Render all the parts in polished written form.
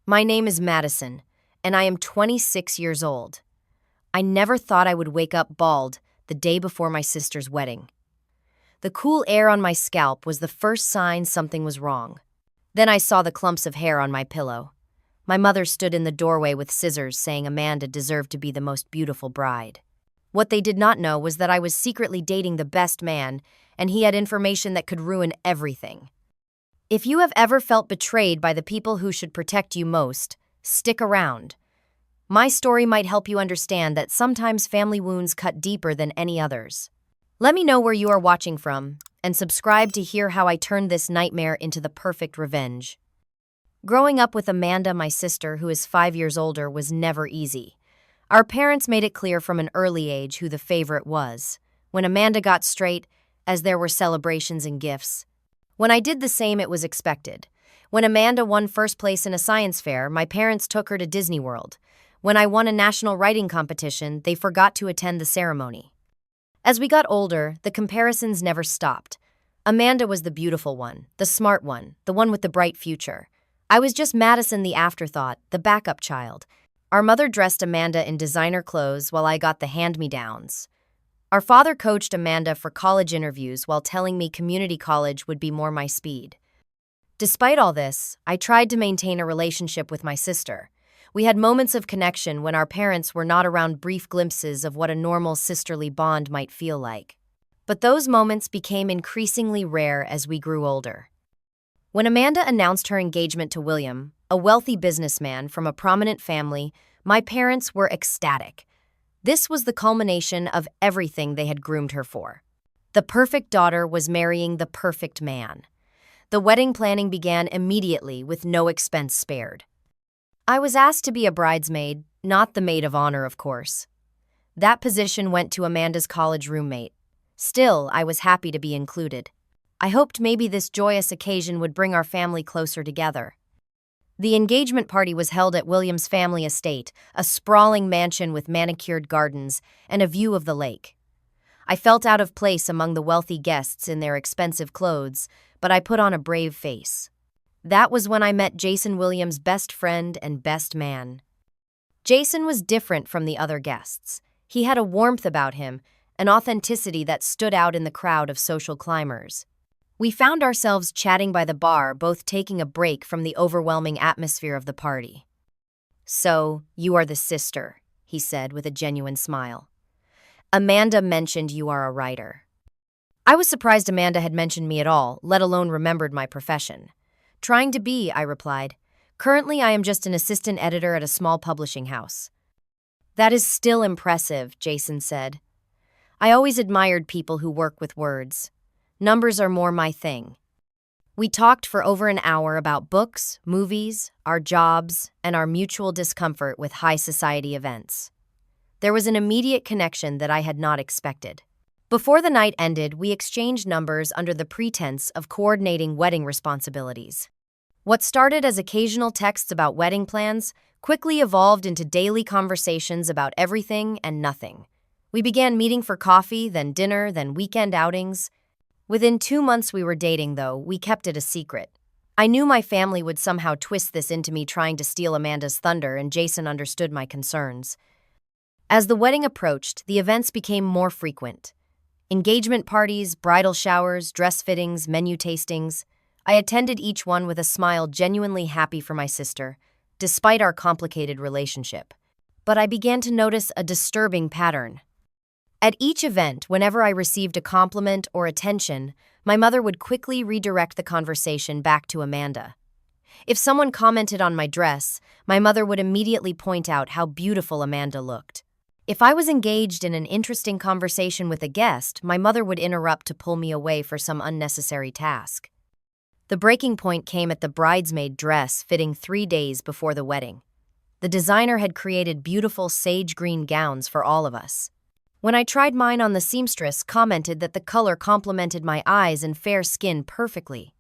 My name is Madison, and I am 26 years old. I never thought I would wake up bald the day before my sister's wedding. The cool air on my scalp was the first sign something was wrong. Then I saw the clumps of hair on my pillow. My mother stood in the doorway with scissors, saying Amanda deserved to be the most beautiful bride. What they did not know was that I was secretly dating the best man, and he had information that could ruin everything. If you have ever felt betrayed by the people who should protect you most, stick around. My story might help you understand that sometimes family wounds cut deeper than any others. Let me know where you are watching from, and subscribe to hear how I turned this nightmare into the perfect revenge. Growing up with Amanda, my sister, who is 5 years older, was never easy. Our parents made it clear from an early age who the favorite was. When Amanda got straight, as there were celebrations and gifts. When I did the same, it was expected. When Amanda won first place in a science fair, my parents took her to Disney World. When I won a national writing competition, they forgot to attend the ceremony. As we got older, the comparisons never stopped. Amanda was the beautiful one, the smart one, the one with the bright future. I was just Madison, the afterthought, the backup child. Our mother dressed Amanda in designer clothes while I got the hand-me-downs. Our father coached Amanda for college interviews while telling me community college would be more my speed. Despite all this, I tried to maintain a relationship with my sister. We had moments of connection when our parents were not around, brief glimpses of what a normal sisterly bond might feel like. But those moments became increasingly rare as we grew older. When Amanda announced her engagement to William, a wealthy businessman from a prominent family, my parents were ecstatic. This was the culmination of everything they had groomed her for. The perfect daughter was marrying the perfect man. The wedding planning began immediately with no expense spared. I was asked to be a bridesmaid, not the maid of honor, of course. That position went to Amanda's college roommate. Still, I was happy to be included. I hoped maybe this joyous occasion would bring our family closer together. The engagement party was held at William's family estate, a sprawling mansion with manicured gardens and a view of the lake. I felt out of place among the wealthy guests in their expensive clothes, but I put on a brave face. That was when I met Jason, William's best friend and best man. Jason was different from the other guests. He had a warmth about him, an authenticity that stood out in the crowd of social climbers. We found ourselves chatting by the bar, both taking a break from the overwhelming atmosphere of the party. "So, you are the sister," he said with a genuine smile. "Amanda mentioned you are a writer." I was surprised Amanda had mentioned me at all, let alone remembered my profession. "Trying to be," I replied. "Currently, I am just an assistant editor at a small publishing house." "That is still impressive," Jason said. "I always admired people who work with words. Numbers are more my thing." We talked for over an hour about books, movies, our jobs, and our mutual discomfort with high society events. There was an immediate connection that I had not expected. Before the night ended, we exchanged numbers under the pretense of coordinating wedding responsibilities. What started as occasional texts about wedding plans quickly evolved into daily conversations about everything and nothing. We began meeting for coffee, then dinner, then weekend outings. Within 2 months we were dating, though, we kept it a secret. I knew my family would somehow twist this into me trying to steal Amanda's thunder, and Jason understood my concerns. As the wedding approached, the events became more frequent. Engagement parties, bridal showers, dress fittings, menu tastings. I attended each one with a smile, genuinely happy for my sister, despite our complicated relationship. But I began to notice a disturbing pattern. At each event, whenever I received a compliment or attention, my mother would quickly redirect the conversation back to Amanda. If someone commented on my dress, my mother would immediately point out how beautiful Amanda looked. If I was engaged in an interesting conversation with a guest, my mother would interrupt to pull me away for some unnecessary task. The breaking point came at the bridesmaid dress fitting 3 days before the wedding. The designer had created beautiful sage green gowns for all of us. When I tried mine on, the seamstress commented that the color complemented my eyes and fair skin perfectly.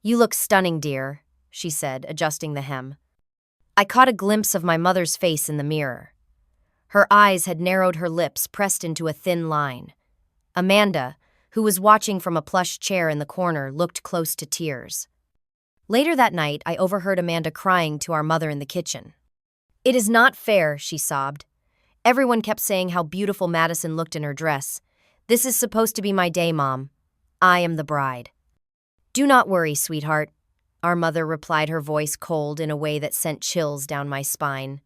"You look stunning, dear," she said, adjusting the hem. I caught a glimpse of my mother's face in the mirror. Her eyes had narrowed, her lips pressed into a thin line. Amanda, who was watching from a plush chair in the corner, looked close to tears. Later that night, I overheard Amanda crying to our mother in the kitchen. "It is not fair," she sobbed. "Everyone kept saying how beautiful Madison looked in her dress. This is supposed to be my day, Mom. I am the bride." "Do not worry, sweetheart," our mother replied, her voice cold in a way that sent chills down my spine.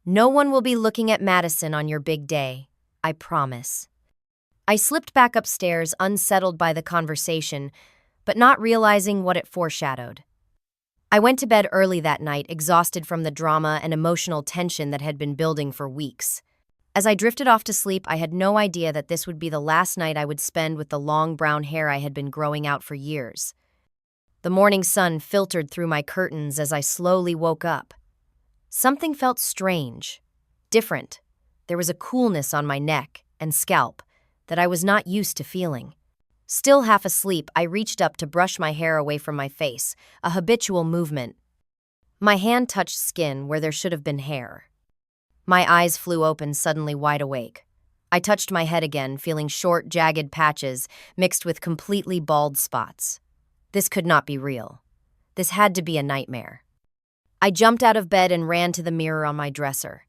"No one will be looking at Madison on your big day, I promise." I slipped back upstairs, unsettled by the conversation, but not realizing what it foreshadowed. I went to bed early that night, exhausted from the drama and emotional tension that had been building for weeks. As I drifted off to sleep, I had no idea that this would be the last night I would spend with the long brown hair I had been growing out for years. The morning sun filtered through my curtains as I slowly woke up. Something felt strange, different. There was a coolness on my neck and scalp that I was not used to feeling. Still half asleep, I reached up to brush my hair away from my face, a habitual movement. My hand touched skin where there should have been hair. My eyes flew open, suddenly wide awake. I touched my head again, feeling short, jagged patches mixed with completely bald spots. This could not be real. This had to be a nightmare. I jumped out of bed and ran to the mirror on my dresser.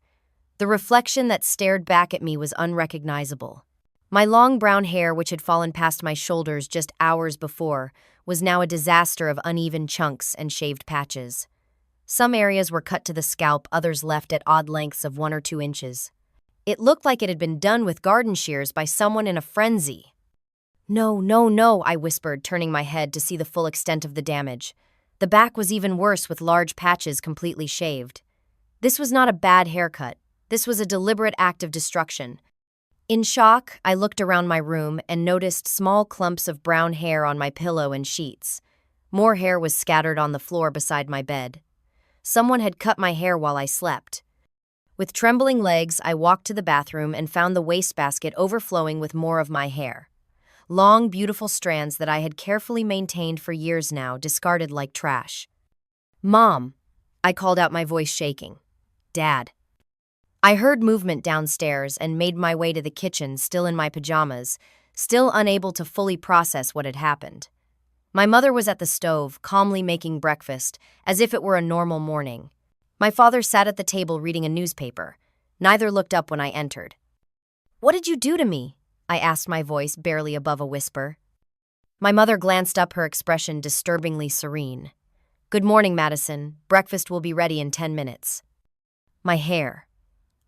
The reflection that stared back at me was unrecognizable. My long brown hair, which had fallen past my shoulders just hours before, was now a disaster of uneven chunks and shaved patches. Some areas were cut to the scalp, others left at odd lengths of 1 or 2 inches. It looked like it had been done with garden shears by someone in a frenzy. "No, no, no," I whispered, turning my head to see the full extent of the damage. The back was even worse, with large patches completely shaved. This was not a bad haircut. This was a deliberate act of destruction. In shock, I looked around my room and noticed small clumps of brown hair on my pillow and sheets. More hair was scattered on the floor beside my bed. Someone had cut my hair while I slept. With trembling legs, I walked to the bathroom and found the wastebasket overflowing with more of my hair. Long, beautiful strands that I had carefully maintained for years now, discarded like trash. "Mom," I called out, my voice shaking. "Dad." I heard movement downstairs and made my way to the kitchen, still in my pajamas, still unable to fully process what had happened. My mother was at the stove, calmly making breakfast, as if it were a normal morning. My father sat at the table reading a newspaper. Neither looked up when I entered. "What did you do to me?" I asked, my voice barely above a whisper. My mother glanced up, her expression disturbingly serene. "Good morning, Madison. Breakfast will be ready in 10 minutes. "My hair,"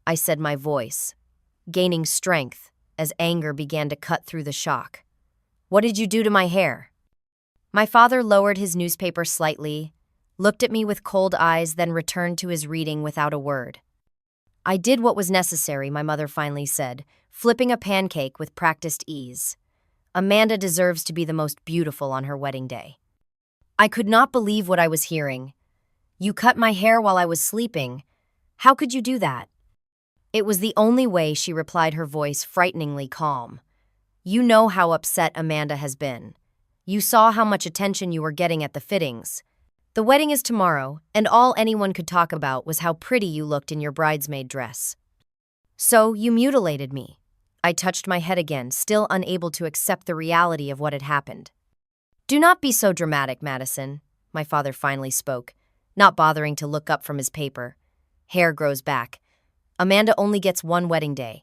I said, my voice gaining strength as anger began to cut through the shock. "What did you do to my hair?" My father lowered his newspaper slightly, looked at me with cold eyes, then returned to his reading without a word. "I did what was necessary," my mother finally said, flipping a pancake with practiced ease. "Amanda deserves to be the most beautiful on her wedding day." I could not believe what I was hearing. "You cut my hair while I was sleeping. How could you do that?" "It was the only way," she replied, her voice frighteningly calm. "You know how upset Amanda has been. You saw how much attention you were getting at the fittings. The wedding is tomorrow, and all anyone could talk about was how pretty you looked in your bridesmaid dress. So you mutilated me." I touched my head again, still unable to accept the reality of what had happened. "Do not be so dramatic, Madison," my father finally spoke, not bothering to look up from his paper. "Hair grows back. Amanda only gets one wedding day."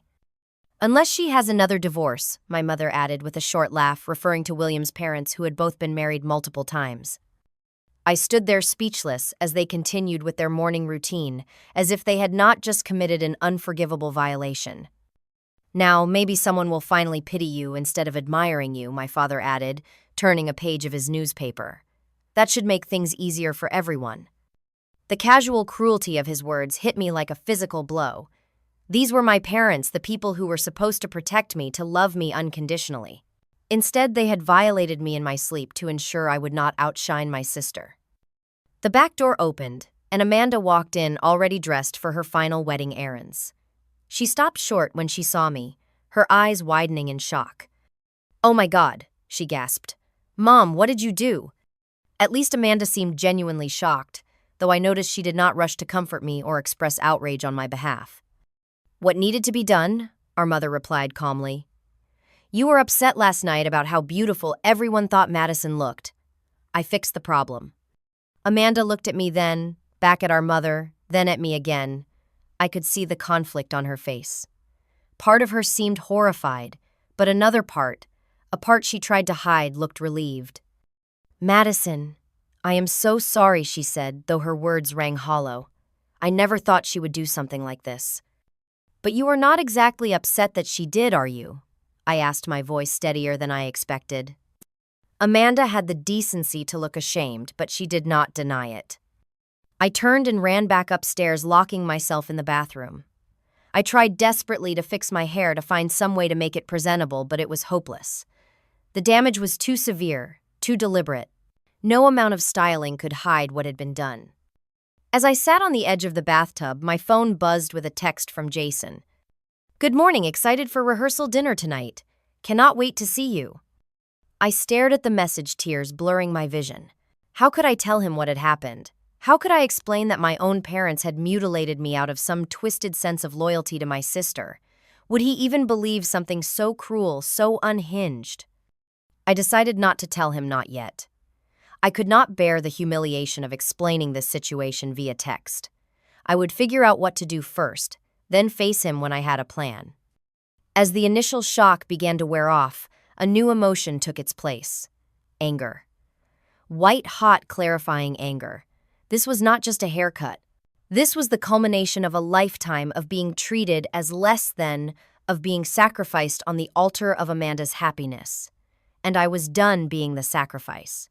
"Unless she has another divorce," my mother added with a short laugh, referring to William's parents, who had both been married multiple times. I stood there speechless as they continued with their morning routine, as if they had not just committed an unforgivable violation. "Now, maybe someone will finally pity you instead of admiring you," my father added, turning a page of his newspaper. "That should make things easier for everyone." The casual cruelty of his words hit me like a physical blow. These were my parents, the people who were supposed to protect me, to love me unconditionally. Instead, they had violated me in my sleep to ensure I would not outshine my sister. The back door opened, and Amanda walked in, already dressed for her final wedding errands. She stopped short when she saw me, her eyes widening in shock. "Oh my God," she gasped. "Mom, what did you do?" At least Amanda seemed genuinely shocked, though I noticed she did not rush to comfort me or express outrage on my behalf. "What needed to be done?" our mother replied calmly. "You were upset last night about how beautiful everyone thought Madison looked. I fixed the problem." Amanda looked at me then, back at our mother, then at me again. I could see the conflict on her face. Part of her seemed horrified, but another part, a part she tried to hide, looked relieved. "Madison, I am so sorry," she said, though her words rang hollow. "I never thought she would do something like this." "But you are not exactly upset that she did, are you?" I asked, my voice steadier than I expected. Amanda had the decency to look ashamed, but she did not deny it. I turned and ran back upstairs, locking myself in the bathroom. I tried desperately to fix my hair to find some way to make it presentable, but it was hopeless. The damage was too severe, too deliberate. No amount of styling could hide what had been done. As I sat on the edge of the bathtub, my phone buzzed with a text from Jason. "Good morning, excited for rehearsal dinner tonight. Cannot wait to see you." I stared at the message, tears blurring my vision. How could I tell him what had happened? How could I explain that my own parents had mutilated me out of some twisted sense of loyalty to my sister? Would he even believe something so cruel, so unhinged? I decided not to tell him, not yet. I could not bear the humiliation of explaining this situation via text. I would figure out what to do first, then face him when I had a plan. As the initial shock began to wear off, a new emotion took its place. Anger. White-hot, clarifying anger. This was not just a haircut. This was the culmination of a lifetime of being treated as less than, of being sacrificed on the altar of Amanda's happiness. And I was done being the sacrifice.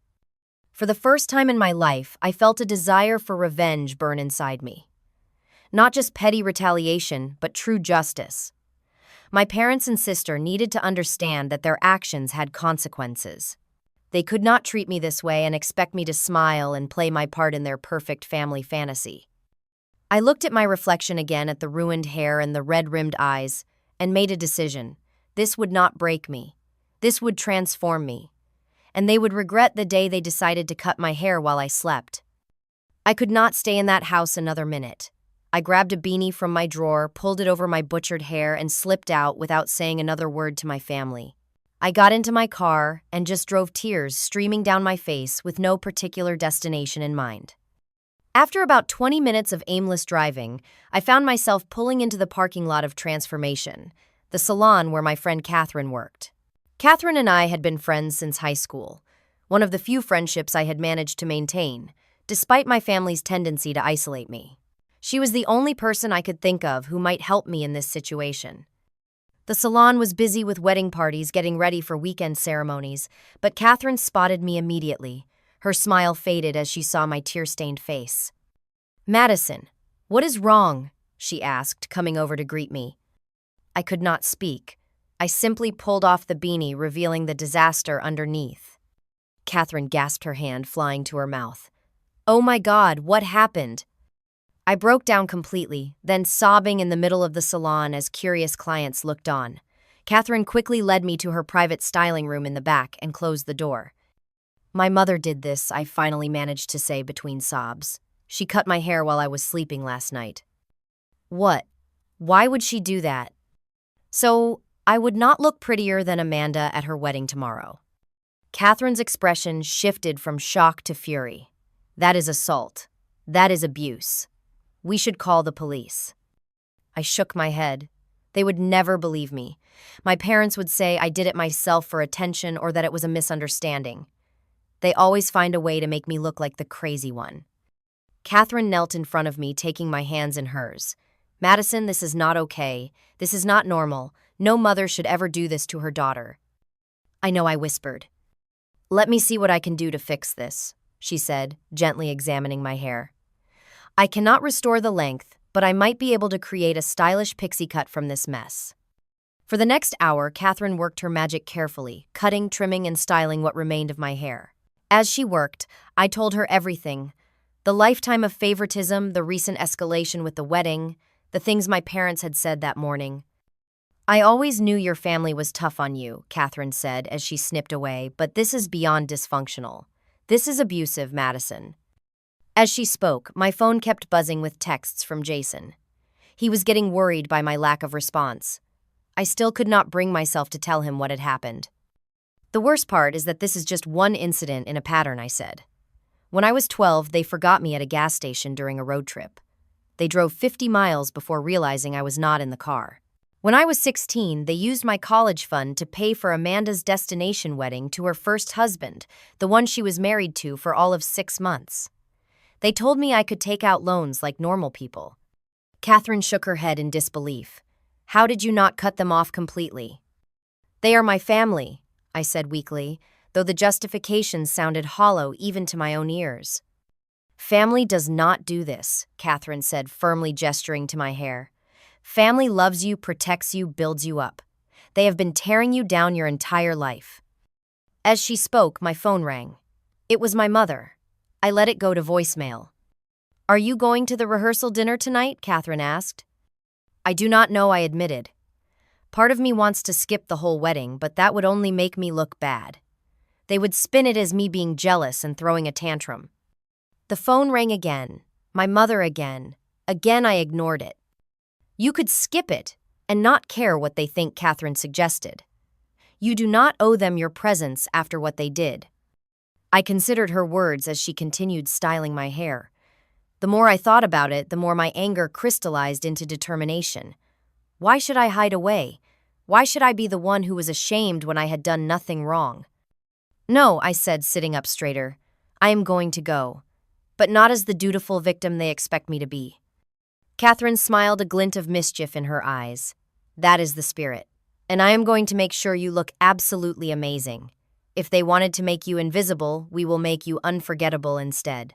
For the first time in my life, I felt a desire for revenge burn inside me. Not just petty retaliation, but true justice. My parents and sister needed to understand that their actions had consequences. They could not treat me this way and expect me to smile and play my part in their perfect family fantasy. I looked at my reflection again, at the ruined hair and the red-rimmed eyes, and made a decision. This would not break me. This would transform me. And they would regret the day they decided to cut my hair while I slept. I could not stay in that house another minute. I grabbed a beanie from my drawer, pulled it over my butchered hair, and slipped out without saying another word to my family. I got into my car and just drove, tears streaming down my face with no particular destination in mind. After about 20 minutes of aimless driving, I found myself pulling into the parking lot of Transformation, the salon where my friend Catherine worked. Catherine and I had been friends since high school, one of the few friendships I had managed to maintain, despite my family's tendency to isolate me. She was the only person I could think of who might help me in this situation. The salon was busy with wedding parties getting ready for weekend ceremonies, but Catherine spotted me immediately. Her smile faded as she saw my tear-stained face. "Madison, what is wrong?" she asked, coming over to greet me. I could not speak. I simply pulled off the beanie, revealing the disaster underneath. Catherine gasped, her hand flying to her mouth. "Oh my God, what happened?" I broke down completely, then sobbing in the middle of the salon as curious clients looked on. Catherine quickly led me to her private styling room in the back and closed the door. "My mother did this," I finally managed to say between sobs. "She cut my hair while I was sleeping last night." "What? Why would she do that?" "So I would not look prettier than Amanda at her wedding tomorrow." Catherine's expression shifted from shock to fury. "That is assault. That is abuse. We should call the police." I shook my head. They would never believe me. My parents would say I did it myself for attention or that it was a misunderstanding. They always find a way to make me look like the crazy one. Catherine knelt in front of me, taking my hands in hers. "Madison, this is not okay. This is not normal. No mother should ever do this to her daughter." "I know," I whispered. "Let me see what I can do to fix this," she said, gently examining my hair. "I cannot restore the length, but I might be able to create a stylish pixie cut from this mess." For the next hour, Catherine worked her magic carefully, cutting, trimming, and styling what remained of my hair. As she worked, I told her everything. The lifetime of favoritism, the recent escalation with the wedding, the things my parents had said that morning. "I always knew your family was tough on you," Catherine said as she snipped away, "but this is beyond dysfunctional. This is abusive, Madison." As she spoke, my phone kept buzzing with texts from Jason. He was getting worried by my lack of response. I still could not bring myself to tell him what had happened. "The worst part is that this is just one incident in a pattern," I said. When I was 12, they forgot me at a gas station during a road trip. They drove 50 miles before realizing I was not in the car. When I was 16, they used my college fund to pay for Amanda's destination wedding to her first husband, the one she was married to for all of 6 months. They told me I could take out loans like normal people. Catherine shook her head in disbelief. How did you not cut them off completely? They are my family, I said weakly, though the justification sounded hollow even to my own ears. Family does not do this, Catherine said, firmly gesturing to my hair. Family loves you, protects you, builds you up. They have been tearing you down your entire life. As she spoke, my phone rang. It was my mother. I let it go to voicemail. Are you going to the rehearsal dinner tonight? Catherine asked. I do not know, I admitted. Part of me wants to skip the whole wedding, but that would only make me look bad. They would spin it as me being jealous and throwing a tantrum. The phone rang again. My mother again. Again I ignored it. You could skip it and not care what they think, Catherine suggested. You do not owe them your presence after what they did. I considered her words as she continued styling my hair. The more I thought about it, the more my anger crystallized into determination. Why should I hide away? Why should I be the one who was ashamed when I had done nothing wrong? No, I said, sitting up straighter. I am going to go, but not as the dutiful victim they expect me to be. Catherine smiled, a glint of mischief in her eyes. That is the spirit, and I am going to make sure you look absolutely amazing. If they wanted to make you invisible, we will make you unforgettable instead.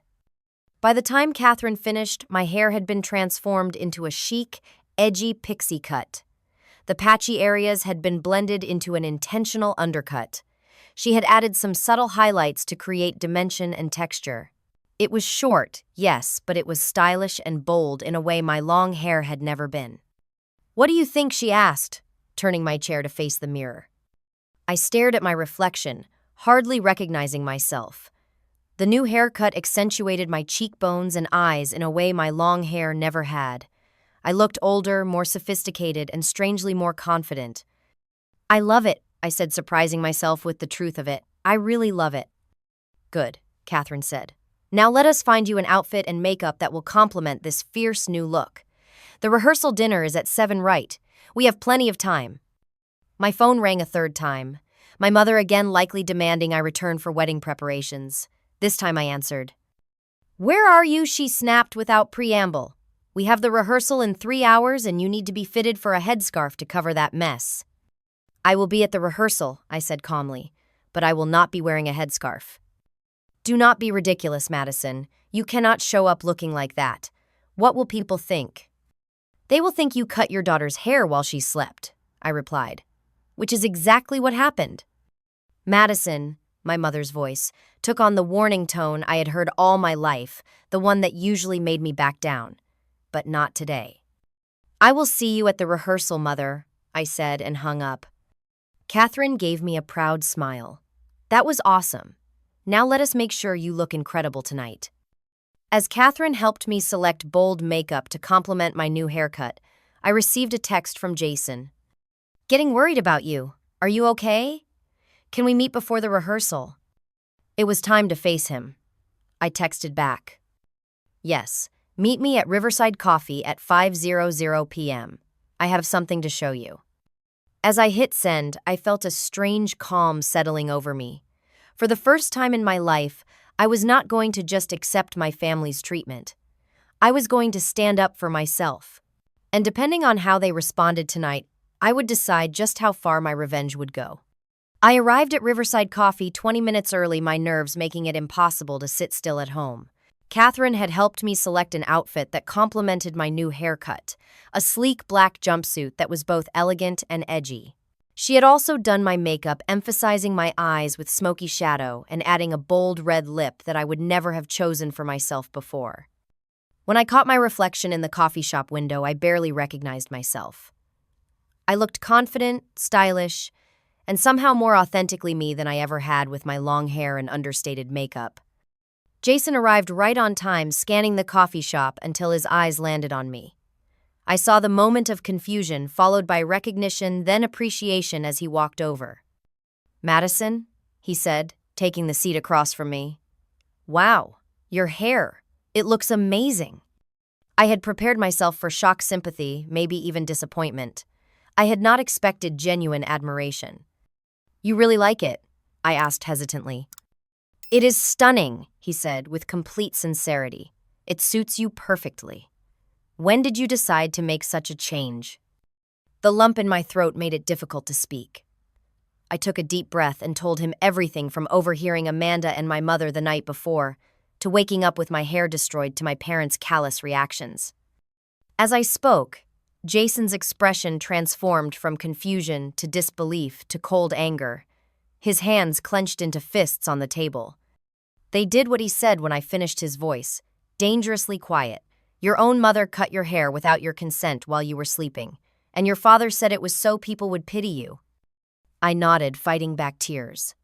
By the time Catherine finished, my hair had been transformed into a chic, edgy pixie cut. The patchy areas had been blended into an intentional undercut. She had added some subtle highlights to create dimension and texture. It was short, yes, but it was stylish and bold in a way my long hair had never been. What do you think? She asked, turning my chair to face the mirror. I stared at my reflection, hardly recognizing myself. The new haircut accentuated my cheekbones and eyes in a way my long hair never had. I looked older, more sophisticated, and strangely more confident. I love it, I said, surprising myself with the truth of it. I really love it. Good, Catherine said. Now let us find you an outfit and makeup that will complement this fierce new look. The rehearsal dinner is at 7, right? We have plenty of time. My phone rang a third time. My mother again likely demanding I return for wedding preparations. This time I answered. Where are you? She snapped without preamble. We have the rehearsal in 3 hours and you need to be fitted for a headscarf to cover that mess. I will be at the rehearsal, I said calmly, but I will not be wearing a headscarf. Do not be ridiculous, Madison. You cannot show up looking like that. What will people think? They will think you cut your daughter's hair while she slept, I replied, which is exactly what happened. Madison, my mother's voice, took on the warning tone I had heard all my life, the one that usually made me back down. But not today. I will see you at the rehearsal, Mother, I said and hung up. Catherine gave me a proud smile. That was awesome. Now let us make sure you look incredible tonight. As Catherine helped me select bold makeup to complement my new haircut, I received a text from Jason. Getting worried about you. Are you okay? Can we meet before the rehearsal? It was time to face him. I texted back. Yes, meet me at Riverside Coffee at 5:00 p.m. I have something to show you. As I hit send, I felt a strange calm settling over me. For the first time in my life, I was not going to just accept my family's treatment. I was going to stand up for myself. And depending on how they responded tonight, I would decide just how far my revenge would go. I arrived at Riverside Coffee 20 minutes early, my nerves making it impossible to sit still at home. Catherine had helped me select an outfit that complemented my new haircut, a sleek black jumpsuit that was both elegant and edgy. She had also done my makeup, emphasizing my eyes with smoky shadow and adding a bold red lip that I would never have chosen for myself before. When I caught my reflection in the coffee shop window, I barely recognized myself. I looked confident, stylish, and somehow more authentically me than I ever had with my long hair and understated makeup. Jason arrived right on time, scanning the coffee shop until his eyes landed on me. I saw the moment of confusion, followed by recognition, then appreciation as he walked over. Madison, he said, taking the seat across from me. Wow, Your hair. It looks amazing. I had prepared myself for shock sympathy, maybe even disappointment. I had not expected genuine admiration. You really like it? I asked hesitantly. It is stunning, he said with complete sincerity. It suits you perfectly. When did you decide to make such a change? The lump in my throat made it difficult to speak. I took a deep breath and told him everything from overhearing Amanda and my mother the night before, to waking up with my hair destroyed to my parents' callous reactions. As I spoke, Jason's expression transformed from confusion to disbelief to cold anger. His hands clenched into fists on the table. They did what he said when I finished his voice, dangerously quiet. Your own mother cut your hair without your consent while you were sleeping, and your father said it was so people would pity you. I nodded, fighting back tears.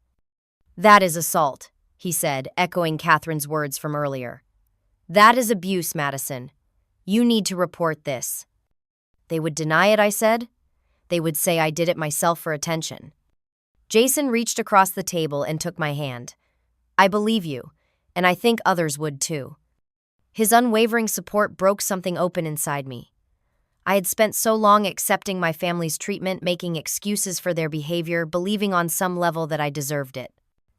That is assault, he said, echoing Catherine's words from earlier. That is abuse, Madison. You need to report this. They would deny it, I said. They would say I did it myself for attention. Jason reached across the table and took my hand. I believe you, and I think others would too. His unwavering support broke something open inside me. I had spent so long accepting my family's treatment, making excuses for their behavior, believing on some level that I deserved it.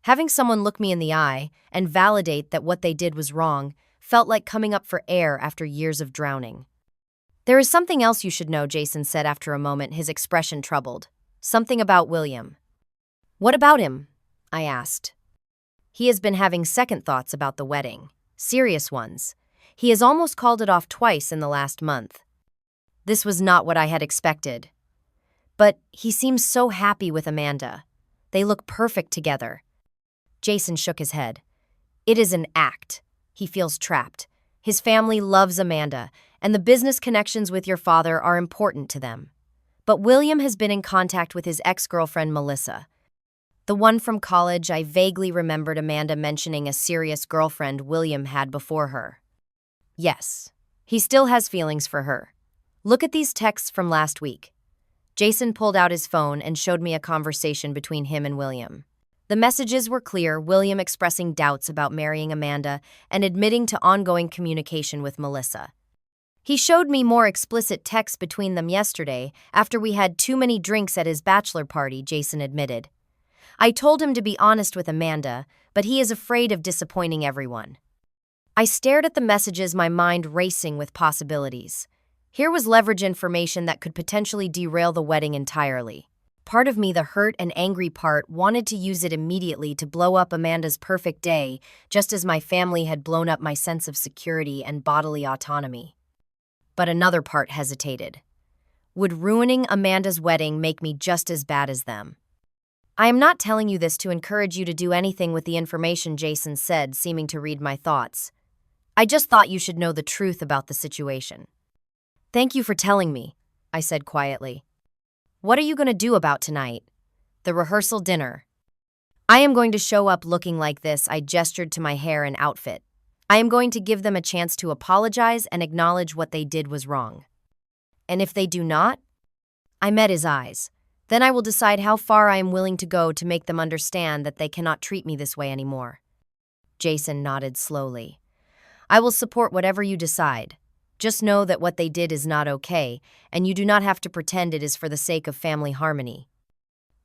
Having someone look me in the eye and validate that what they did was wrong felt like coming up for air after years of drowning. There is something else you should know, Jason said after a moment, his expression troubled. Something about William. What about him? I asked. He has been having second thoughts about the wedding. Serious ones. He has almost called it off twice in the last month. This was not what I had expected. But he seems so happy with Amanda. They look perfect together. Jason shook his head. It is an act. He feels trapped. His family loves Amanda, and the business connections with your father are important to them. But William has been in contact with his ex-girlfriend Melissa. The one from college. I vaguely remembered Amanda mentioning a serious girlfriend William had before her. Yes, he still has feelings for her. Look at these texts from last week. Jason pulled out his phone and showed me a conversation between him and William. The messages were clear, William expressing doubts about marrying Amanda and admitting to ongoing communication with Melissa. He showed me more explicit texts between them yesterday after we had too many drinks at his bachelor party, Jason admitted. I told him to be honest with Amanda, but he is afraid of disappointing everyone. I stared at the messages, my mind racing with possibilities. Here was leverage information that could potentially derail the wedding entirely. Part of me, the hurt and angry part, wanted to use it immediately to blow up Amanda's perfect day, just as my family had blown up my sense of security and bodily autonomy. But another part hesitated. Would ruining Amanda's wedding make me just as bad as them? I am not telling you this to encourage you to do anything with the information, Jason said, seeming to read my thoughts. I just thought you should know the truth about the situation. Thank you for telling me, I said quietly. What are you going to do about tonight? The rehearsal dinner. I am going to show up looking like this. I gestured to my hair and outfit. I am going to give them a chance to apologize and acknowledge what they did was wrong. And if they do not? I met his eyes. Then I will decide how far I am willing to go to make them understand that they cannot treat me this way anymore. Jason nodded slowly. I will support whatever you decide. Just know that what they did is not okay, and you do not have to pretend it is for the sake of family harmony.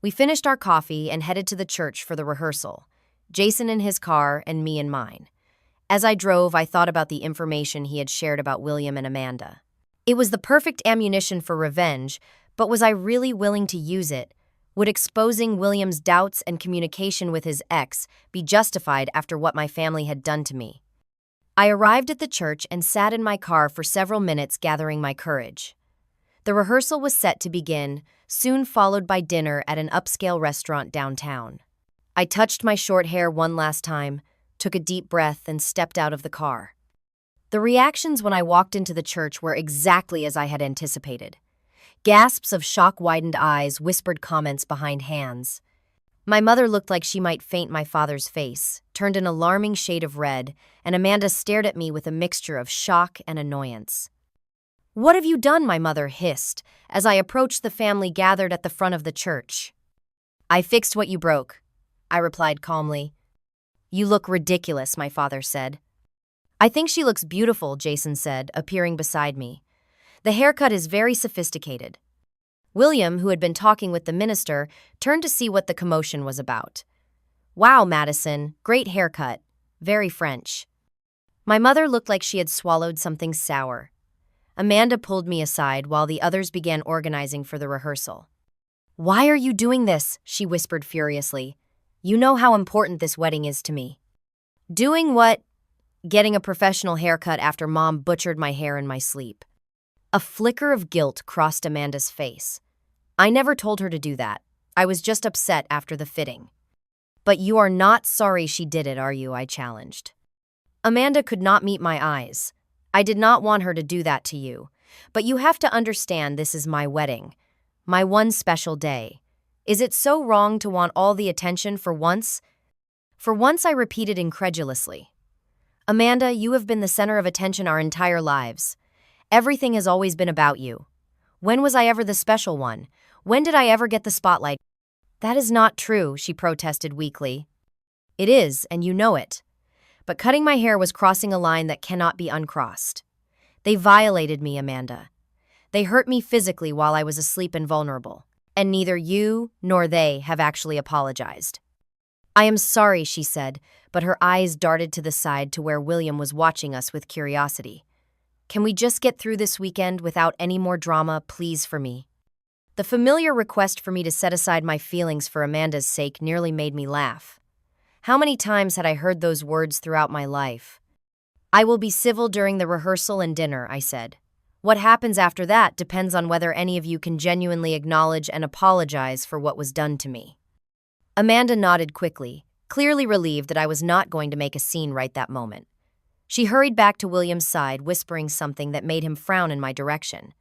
We finished our coffee and headed to the church for the rehearsal, Jason in his car and me in mine. As I drove, I thought about the information he had shared about William and Amanda. It was the perfect ammunition for revenge, but was I really willing to use it? Would exposing William's doubts and communication with his ex be justified after what my family had done to me? I arrived at the church and sat in my car for several minutes, gathering my courage. The rehearsal was set to begin, soon followed by dinner at an upscale restaurant downtown. I touched my short hair one last time, took a deep breath, and stepped out of the car. The reactions when I walked into the church were exactly as I had anticipated. Gasps of shock-widened eyes, whispered comments behind hands. My mother looked like she might faint. My father's face turned an alarming shade of red, and Amanda stared at me with a mixture of shock and annoyance. What have you done? My mother hissed as I approached the family gathered at the front of the church. I fixed what you broke, I replied calmly. You look ridiculous, my father said. "I think she looks beautiful," Jason said, appearing beside me. "The haircut is very sophisticated." William, who had been talking with the minister, turned to see what the commotion was about. "Wow, Madison, great haircut. Very French." My mother looked like she had swallowed something sour. Amanda pulled me aside while the others began organizing for the rehearsal. "Why are you doing this?" she whispered furiously. "You know how important this wedding is to me." "Doing what?" "Getting a professional haircut after Mom butchered my hair in my sleep." A flicker of guilt crossed Amanda's face. "I never told her to do that. I was just upset after the fitting." "But you are not sorry she did it, are you?" I challenged. Amanda could not meet my eyes. "I did not want her to do that to you. But you have to understand this is my wedding. My one special day. Is it so wrong to want all the attention for once?" For once, I repeated incredulously. "Amanda, you have been the center of attention our entire lives. Everything has always been about you. When was I ever the special one? When did I ever get the spotlight?" "That is not true," she protested weakly. "It is, and you know it. But cutting my hair was crossing a line that cannot be uncrossed. They violated me, Amanda. They hurt me physically while I was asleep and vulnerable. And neither you nor they have actually apologized." "I am sorry," she said, but her eyes darted to the side to where William was watching us with curiosity. "Can we just get through this weekend without any more drama, please, for me?" The familiar request for me to set aside my feelings for Amanda's sake nearly made me laugh. How many times had I heard those words throughout my life? "I will be civil during the rehearsal and dinner," I said. "What happens after that depends on whether any of you can genuinely acknowledge and apologize for what was done to me." Amanda nodded quickly, clearly relieved that I was not going to make a scene right that moment. She hurried back to William's side, whispering something that made him frown in my direction.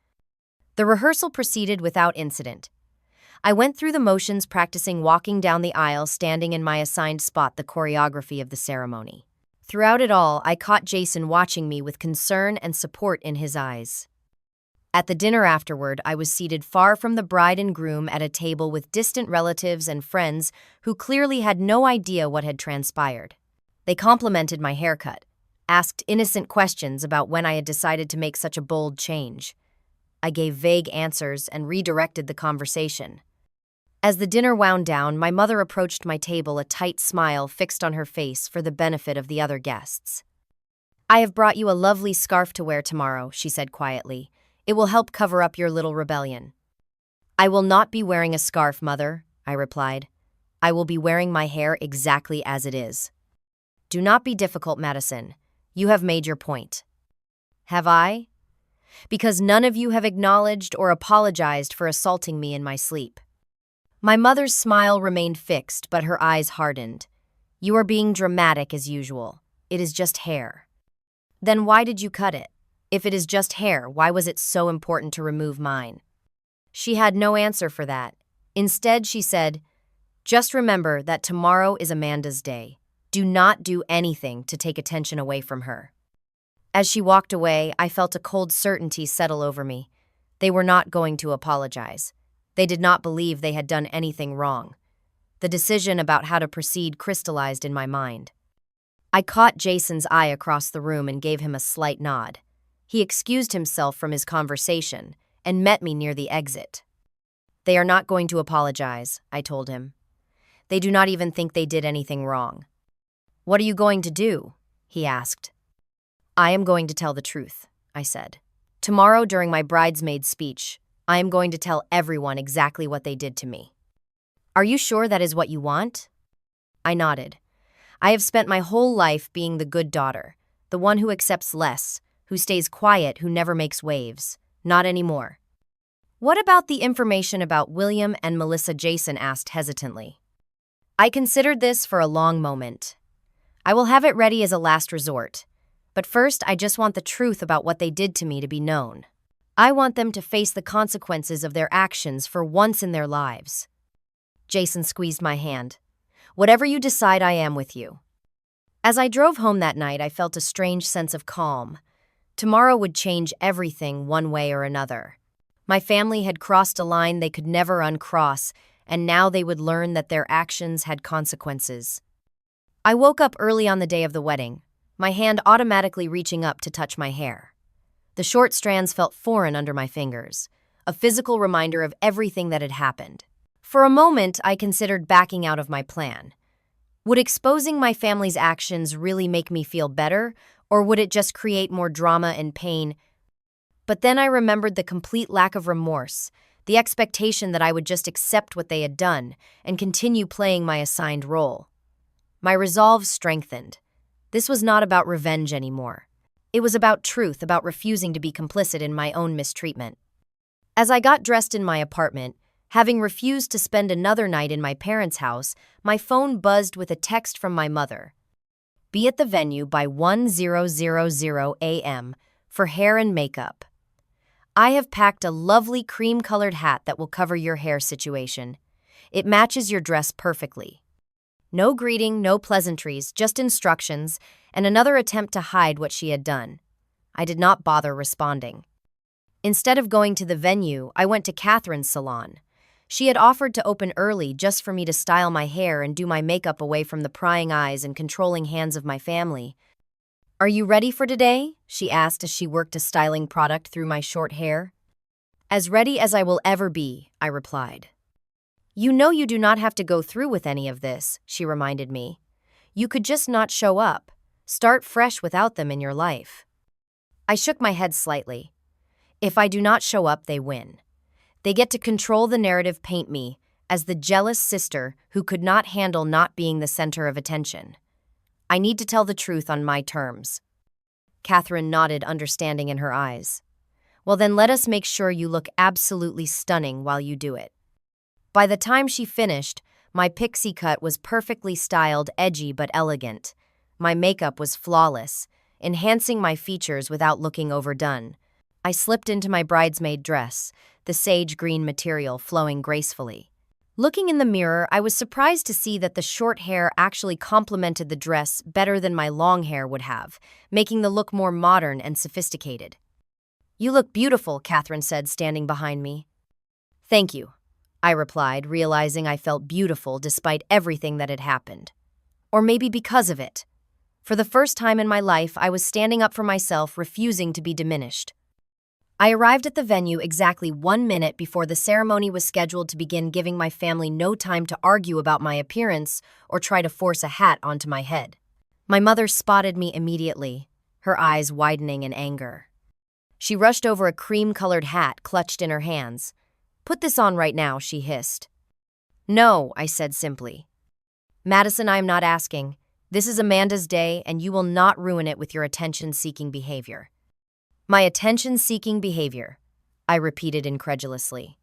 The rehearsal proceeded without incident. I went through the motions, practicing walking down the aisle, standing in my assigned spot, the choreography of the ceremony. Throughout it all, I caught Jason watching me with concern and support in his eyes. At the dinner afterward, I was seated far from the bride and groom at a table with distant relatives and friends who clearly had no idea what had transpired. They complimented my haircut, asked innocent questions about when I had decided to make such a bold change. I gave vague answers and redirected the conversation. As the dinner wound down, my mother approached my table, a tight smile fixed on her face for the benefit of the other guests. "I have brought you a lovely scarf to wear tomorrow," she said quietly. "It will help cover up your little rebellion." "I will not be wearing a scarf, Mother," I replied. "I will be wearing my hair exactly as it is." "Do not be difficult, Madison. You have made your point." "Have I?" "Because none of you have acknowledged or apologized for assaulting me in my sleep." My mother's smile remained fixed, but her eyes hardened. "You are being dramatic as usual. It is just hair." "Then why did you cut it? If it is just hair, why was it so important to remove mine?" She had no answer for that. Instead, she said, "Just remember that tomorrow is Amanda's day. Do not do anything to take attention away from her." As she walked away, I felt a cold certainty settle over me. They were not going to apologize. They did not believe they had done anything wrong. The decision about how to proceed crystallized in my mind. I caught Jason's eye across the room and gave him a slight nod. He excused himself from his conversation and met me near the exit. "They are not going to apologize," I told him. "They do not even think they did anything wrong." "What are you going to do?" he asked. "I am going to tell the truth," I said. "Tomorrow, during my bridesmaid speech, I am going to tell everyone exactly what they did to me." "Are you sure that is what you want?" I nodded. I have spent my whole life being the good daughter, the one who accepts less, who stays quiet, who never makes waves. Not anymore. "What about the information about William and Melissa?" Jason asked hesitantly. I considered this for a long moment. "I will have it ready as a last resort. But first, I just want the truth about what they did to me to be known. I want them to face the consequences of their actions for once in their lives." Jason squeezed my hand. "Whatever you decide, I am with you." As I drove home that night, I felt a strange sense of calm. Tomorrow would change everything one way or another. My family had crossed a line they could never uncross, and now they would learn that their actions had consequences. I woke up early on the day of the wedding. my hand automatically reaching up to touch my hair. The short strands felt foreign under my fingers, a physical reminder of everything that had happened. For a moment, I considered backing out of my plan. Would exposing my family's actions really make me feel better, or would it just create more drama and pain? But then I remembered the complete lack of remorse, the expectation that I would just accept what they had done and continue playing my assigned role. My resolve strengthened. This was not about revenge anymore. It was about truth, about refusing to be complicit in my own mistreatment. As I got dressed in my apartment, having refused to spend another night in my parents' house, my phone buzzed with a text from my mother. Be at the venue by 10:00 a.m. for hair and makeup. I have packed a lovely cream-colored hat that will cover your hair situation. It matches your dress perfectly. No greeting, no pleasantries, just instructions, and another attempt to hide what she had done. I did not bother responding. Instead of going to the venue, I went to Catherine's salon. She had offered to open early just for me to style my hair and do my makeup away from the prying eyes and controlling hands of my family. Are you ready for today? She asked as she worked a styling product through my short hair. As ready as I will ever be, I replied. You know you do not have to go through with any of this, she reminded me. You could just not show up. Start fresh without them in your life. I shook my head slightly. If I do not show up, they win. They get to control the narrative, paint me as the jealous sister who could not handle not being the center of attention. I need to tell the truth on my terms. Catherine nodded, understanding in her eyes. Well, then let us make sure you look absolutely stunning while you do it. By the time she finished, my pixie cut was perfectly styled, edgy but elegant. My makeup was flawless, enhancing my features without looking overdone. I slipped into my bridesmaid dress, the sage green material flowing gracefully. Looking in the mirror, I was surprised to see that the short hair actually complemented the dress better than my long hair would have, making the look more modern and sophisticated. You look beautiful, Catherine said, standing behind me. Thank you, I replied, realizing I felt beautiful despite everything that had happened. Or maybe because of it. For the first time in my life, I was standing up for myself, refusing to be diminished. I arrived at the venue exactly 1 minute before the ceremony was scheduled to begin, giving my family no time to argue about my appearance or try to force a hat onto my head. My mother spotted me immediately, her eyes widening in anger. She rushed over a cream-colored hat clutched in her hands. Put this on right now, she hissed. No, I said simply. Madison, I am not asking. This is Amanda's day, and you will not ruin it with your attention-seeking behavior. My attention-seeking behavior, I repeated incredulously.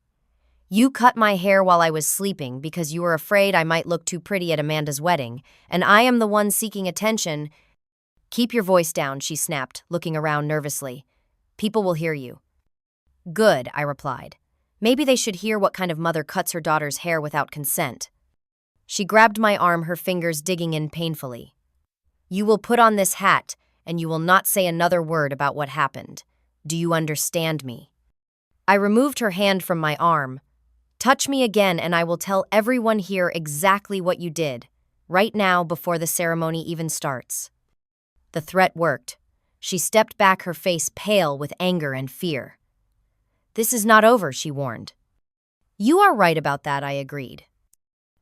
You cut my hair while I was sleeping because you were afraid I might look too pretty at Amanda's wedding, and I am the one seeking attention. Keep your voice down, she snapped, looking around nervously. People will hear you. Good, I replied. Maybe they should hear what kind of mother cuts her daughter's hair without consent. She grabbed my arm, her fingers digging in painfully. You will put on this hat, and you will not say another word about what happened. Do you understand me? I removed her hand from my arm. Touch me again, and I will tell everyone here exactly what you did, right now before the ceremony even starts. The threat worked. She stepped back, her face pale with anger and fear. This is not over, she warned. You are right about that, I agreed.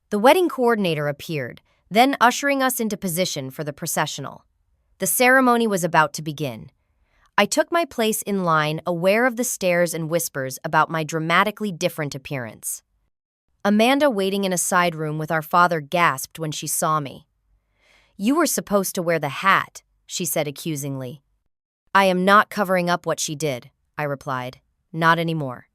The wedding coordinator appeared, then ushering us into position for the processional. The ceremony was about to begin. I took my place in line, aware of the stares and whispers about my dramatically different appearance. Amanda, waiting in a side room with our father, gasped when she saw me. You were supposed to wear the hat, she said accusingly. I am not covering up what she did, I replied. Not anymore.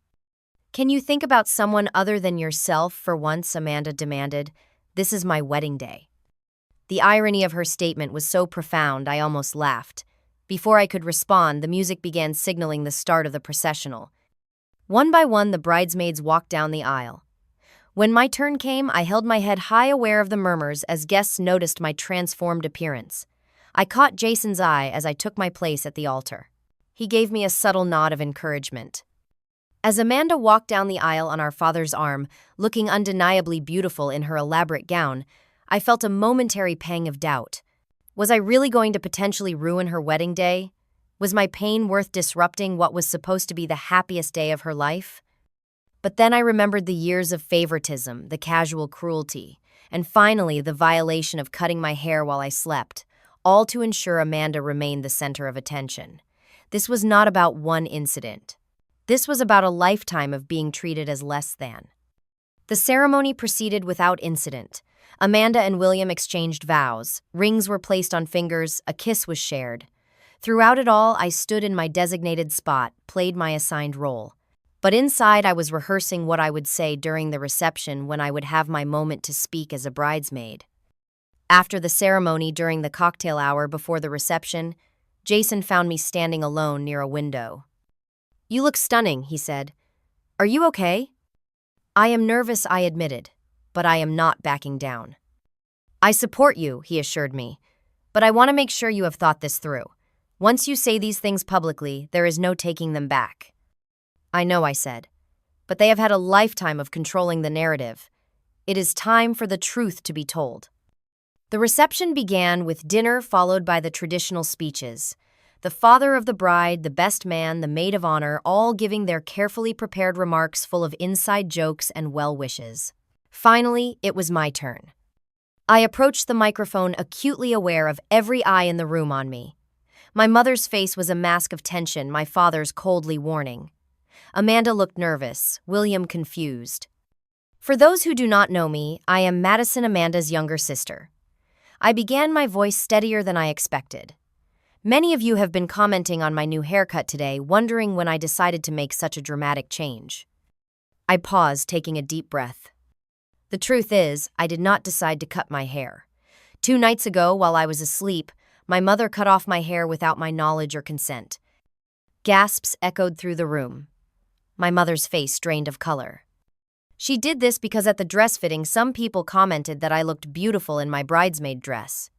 Can you think about someone other than yourself for once, Amanda demanded. This is my wedding day. The irony of her statement was so profound I almost laughed. Before I could respond, the music began signaling the start of the processional. One by one, the bridesmaids walked down the aisle. When my turn came, I held my head high, aware of the murmurs as guests noticed my transformed appearance. I caught Jason's eye as I took my place at the altar. He gave me a subtle nod of encouragement. As Amanda walked down the aisle on our father's arm, looking undeniably beautiful in her elaborate gown, I felt a momentary pang of doubt. Was I really going to potentially ruin her wedding day? Was my pain worth disrupting what was supposed to be the happiest day of her life? But then I remembered the years of favoritism, the casual cruelty, and finally the violation of cutting my hair while I slept, all to ensure Amanda remained the center of attention. This was not about one incident. This was about a lifetime of being treated as less than. The ceremony proceeded without incident. Amanda and William exchanged vows, rings were placed on fingers, a kiss was shared. Throughout it all, I stood in my designated spot, played my assigned role. But inside, I was rehearsing what I would say during the reception when I would have my moment to speak as a bridesmaid. After the ceremony, during the cocktail hour before the reception, Jason found me standing alone near a window. "You look stunning," he said. "Are you okay?" "I am nervous," I admitted, but I am not backing down. "I support you," he assured me, "but I want to make sure you have thought this through. Once you say these things publicly, there is no taking them back." "I know," I said, "but they have had a lifetime of controlling the narrative. It is time for the truth to be told." The reception began with dinner followed by the traditional speeches. The father of the bride, the best man, the maid of honor, all giving their carefully prepared remarks full of inside jokes and well wishes. Finally, it was my turn. I approached the microphone acutely aware of every eye in the room on me. My mother's face was a mask of tension, my father's coldly warning. Amanda looked nervous, William confused. For those who do not know me, I am Madison, Amanda's younger sister. I began my voice steadier than I expected. Many of you have been commenting on my new haircut today, wondering when I decided to make such a dramatic change. I paused, taking a deep breath. The truth is, I did not decide to cut my hair. 2 nights ago, while I was asleep, my mother cut off my hair without my knowledge or consent. Gasps echoed through the room. My mother's face drained of color. She did this because at the dress fitting, some people commented that I looked beautiful in my bridesmaid dress.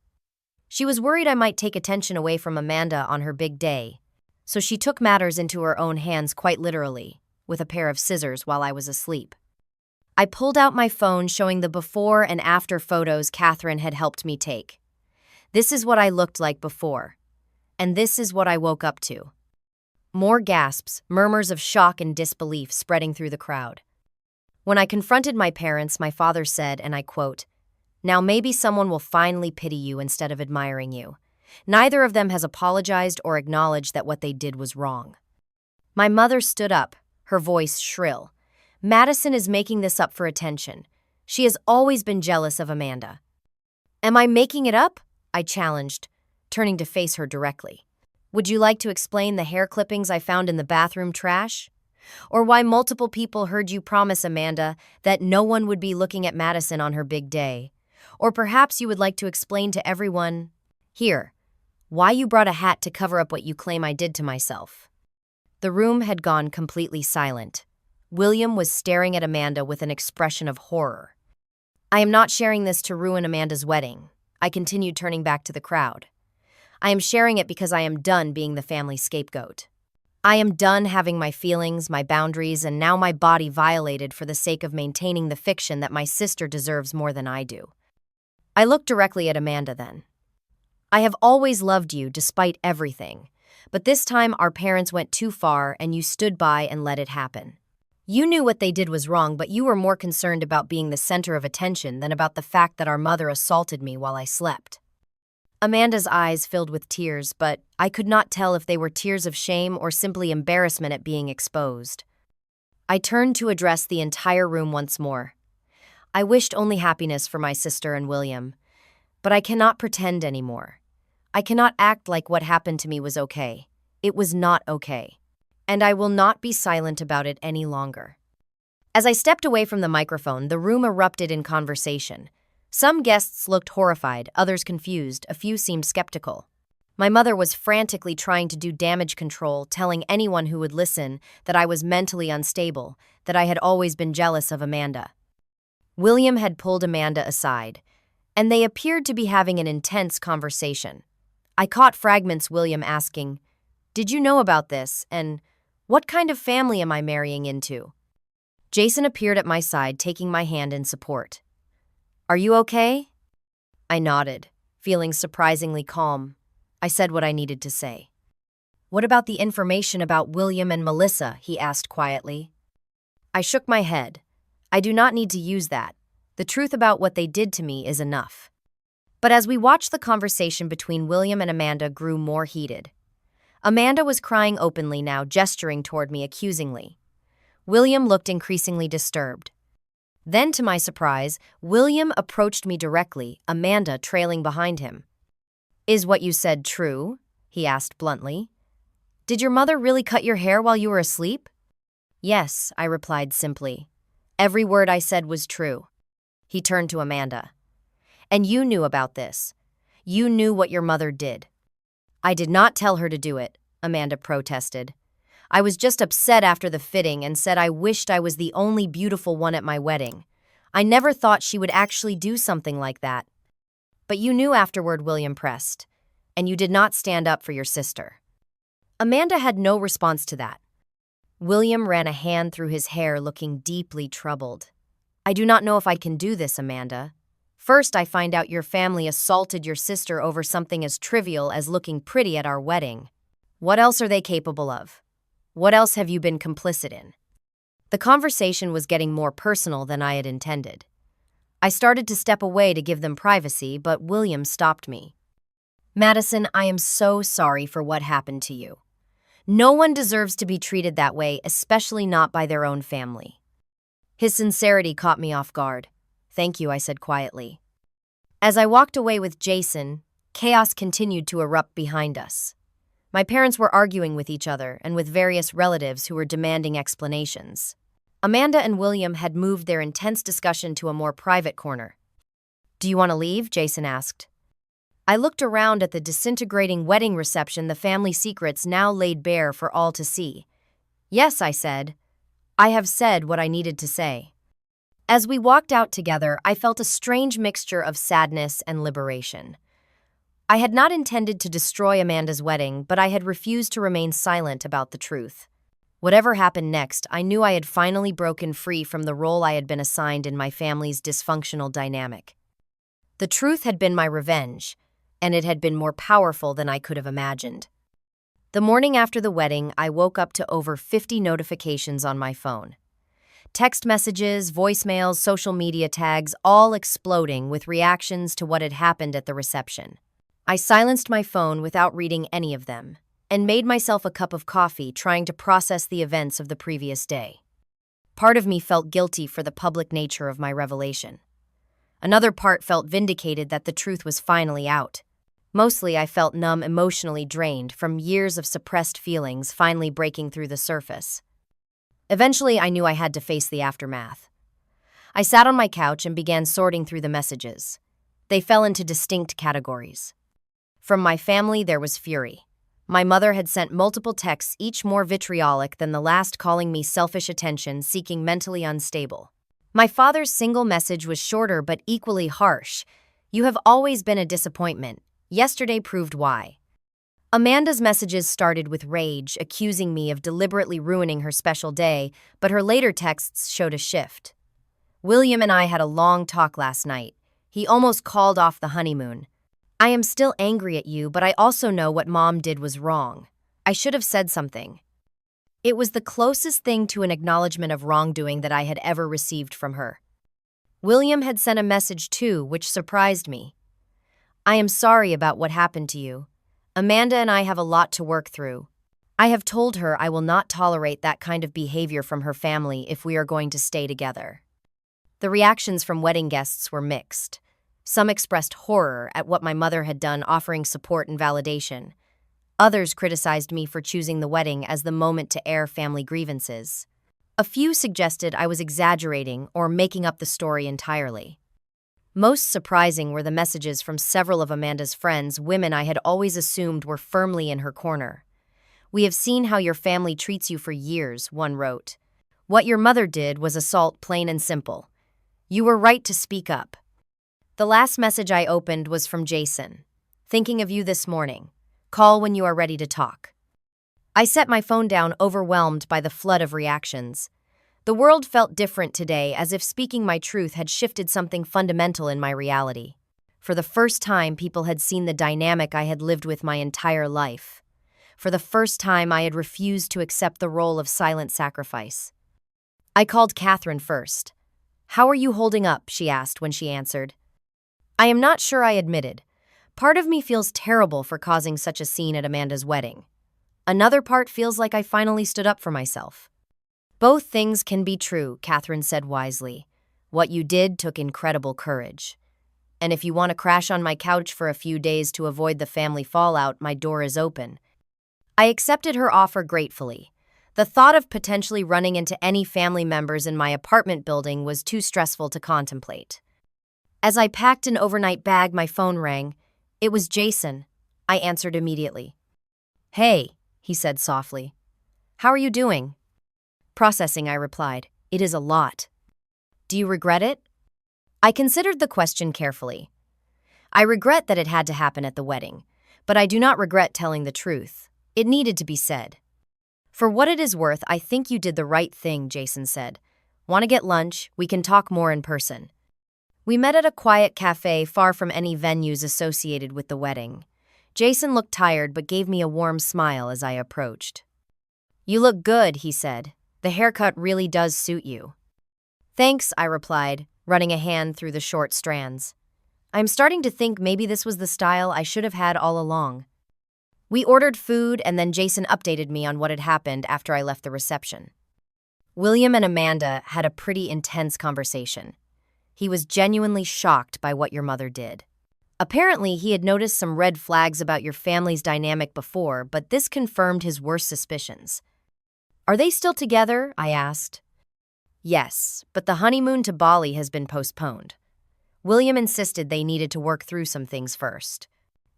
She was worried I might take attention away from Amanda on her big day, so she took matters into her own hands quite literally, with a pair of scissors while I was asleep. I pulled out my phone showing the before and after photos Catherine had helped me take. This is what I looked like before, and this is what I woke up to. More gasps, murmurs of shock and disbelief spreading through the crowd. When I confronted my parents, my father said, and I quote, "Now maybe someone will finally pity you instead of admiring you." Neither of them has apologized or acknowledged that what they did was wrong. My mother stood up, her voice shrill. "Madison is making this up for attention. She has always been jealous of Amanda." "Am I making it up?" I challenged, turning to face her directly. "Would you like to explain the hair clippings I found in the bathroom trash? Or why multiple people heard you promise Amanda that no one would be looking at Madison on her big day? Or perhaps you would like to explain to everyone, here, why you brought a hat to cover up what you claim I did to myself?" The room had gone completely silent. William was staring at Amanda with an expression of horror. "I am not sharing this to ruin Amanda's wedding," I continued, turning back to the crowd. "I am sharing it because I am done being the family scapegoat. I am done having my feelings, my boundaries, and now my body violated for the sake of maintaining the fiction that my sister deserves more than I do." I looked directly at Amanda then. "I have always loved you despite everything, but this time our parents went too far and you stood by and let it happen. You knew what they did was wrong, but you were more concerned about being the center of attention than about the fact that our mother assaulted me while I slept." Amanda's eyes filled with tears, but I could not tell if they were tears of shame or simply embarrassment at being exposed. I turned to address the entire room once more. I wished only happiness for my sister and William, but I cannot pretend anymore. I cannot act like what happened to me was okay. It was not okay. And I will not be silent about it any longer. As I stepped away from the microphone, the room erupted in conversation. Some guests looked horrified, others confused, a few seemed skeptical. My mother was frantically trying to do damage control, telling anyone who would listen that I was mentally unstable, that I had always been jealous of Amanda. William had pulled Amanda aside, and they appeared to be having an intense conversation. I caught fragments William asking, "Did you know about this?" and "What kind of family am I marrying into?" Jason appeared at my side, taking my hand in support. "Are you okay?" I nodded, Feeling surprisingly calm, I said what I needed to say. "What about the information about William and Melissa?" he asked quietly. I shook my head. "I do not need to use that. The truth about what they did to me is enough." But as we watched, the conversation between William and Amanda grew more heated. Amanda was crying openly now, gesturing toward me accusingly. William looked increasingly disturbed. Then, to my surprise, William approached me directly, Amanda trailing behind him. "Is what you said true?" he asked bluntly. "Did your mother really cut your hair while you were asleep?" "Yes," I replied simply. "Every word I said was true." He turned to Amanda. "And you knew about this. You knew what your mother did." "I did not tell her to do it," Amanda protested. "I was just upset after the fitting and said I wished I was the only beautiful one at my wedding. I never thought she would actually do something like that." "But you knew afterward," William pressed, "and you did not stand up for your sister." Amanda had no response to that. William ran a hand through his hair, looking deeply troubled. "I do not know if I can do this, Amanda. First, I find out your family assaulted your sister over something as trivial as looking pretty at our wedding. What else are they capable of? What else have you been complicit in?" The conversation was getting more personal than I had intended. I started to step away to give them privacy, but William stopped me. "Madison, I am so sorry for what happened to you. No one deserves to be treated that way, especially not by their own family." His sincerity caught me off guard. "Thank you," I said quietly. As I walked away with Jason, chaos continued to erupt behind us. My parents were arguing with each other and with various relatives who were demanding explanations. Amanda and William had moved their intense discussion to a more private corner. "Do you want to leave?" Jason asked. I looked around at the disintegrating wedding reception, the family secrets now laid bare for all to see. "Yes," I said. "I have said what I needed to say." As we walked out together, I felt a strange mixture of sadness and liberation. I had not intended to destroy Amanda's wedding, but I had refused to remain silent about the truth. Whatever happened next, I knew I had finally broken free from the role I had been assigned in my family's dysfunctional dynamic. The truth had been my revenge, and it had been more powerful than I could have imagined. The morning after the wedding, I woke up to over 50 notifications on my phone. Text messages, voicemails, social media tags, all exploding with reactions to what had happened at the reception. I silenced my phone without reading any of them, and made myself a cup of coffee, trying to process the events of the previous day. Part of me felt guilty for the public nature of my revelation. Another part felt vindicated that the truth was finally out. Mostly, I felt numb, emotionally drained from years of suppressed feelings finally breaking through the surface. Eventually, I knew I had to face the aftermath. I sat on my couch and began sorting through the messages. They fell into distinct categories. From my family, there was fury. My mother had sent multiple texts, each more vitriolic than the last, calling me selfish attention, seeking mentally unstable. My father's single message was shorter but equally harsh. "You have always been a disappointment. Yesterday proved why." Amanda's messages started with rage, accusing me of deliberately ruining her special day, but her later texts showed a shift. "William and I had a long talk last night. He almost called off the honeymoon. I am still angry at you, but I also know what Mom did was wrong. I should have said something." It was the closest thing to an acknowledgement of wrongdoing that I had ever received from her. William had sent a message too, which surprised me. "I am sorry about what happened to you. Amanda and I have a lot to work through. I have told her I will not tolerate that kind of behavior from her family if we are going to stay together." The reactions from wedding guests were mixed. Some expressed horror at what my mother had done, offering support and validation. Others criticized me for choosing the wedding as the moment to air family grievances. A few suggested I was exaggerating or making up the story entirely. Most surprising were the messages from several of Amanda's friends, women I had always assumed were firmly in her corner. "We have seen how your family treats you for years," one wrote. "What your mother did was assault, plain and simple. You were right to speak up." The last message I opened was from Jason. "Thinking of you this morning. Call when you are ready to talk." I set my phone down, overwhelmed by the flood of reactions. The world felt different today, as if speaking my truth had shifted something fundamental in my reality. For the first time, people had seen the dynamic I had lived with my entire life. For the first time, I had refused to accept the role of silent sacrifice. I called Catherine first. "How are you holding up?" she asked when she answered. "I am not sure," I admitted. "Part of me feels terrible for causing such a scene at Amanda's wedding. Another part feels like I finally stood up for myself." "Both things can be true," Catherine said wisely. "What you did took incredible courage. And if you want to crash on my couch for a few days to avoid the family fallout, my door is open." I accepted her offer gratefully. The thought of potentially running into any family members in my apartment building was too stressful to contemplate. As I packed an overnight bag, my phone rang. It was Jason. I answered immediately. "Hey," he said softly. "How are you doing?" "Processing," I replied. "It is a lot." "Do you regret it?" I considered the question carefully. "I regret that it had to happen at the wedding, but I do not regret telling the truth. It needed to be said." "For what it is worth, I think you did the right thing," Jason said. "Want to get lunch? We can talk more in person." We met at a quiet cafe far from any venues associated with the wedding. Jason looked tired but gave me a warm smile as I approached. "You look good," he said. "The haircut really does suit you." "Thanks," I replied, running a hand through the short strands. "I'm starting to think maybe this was the style I should have had all along." We ordered food, and then Jason updated me on what had happened after I left the reception. "William and Amanda had a pretty intense conversation. He was genuinely shocked by what your mother did. Apparently, he had noticed some red flags about your family's dynamic before, but this confirmed his worst suspicions." "Are they still together?" I asked. "Yes, but the honeymoon to Bali has been postponed. William insisted they needed to work through some things first.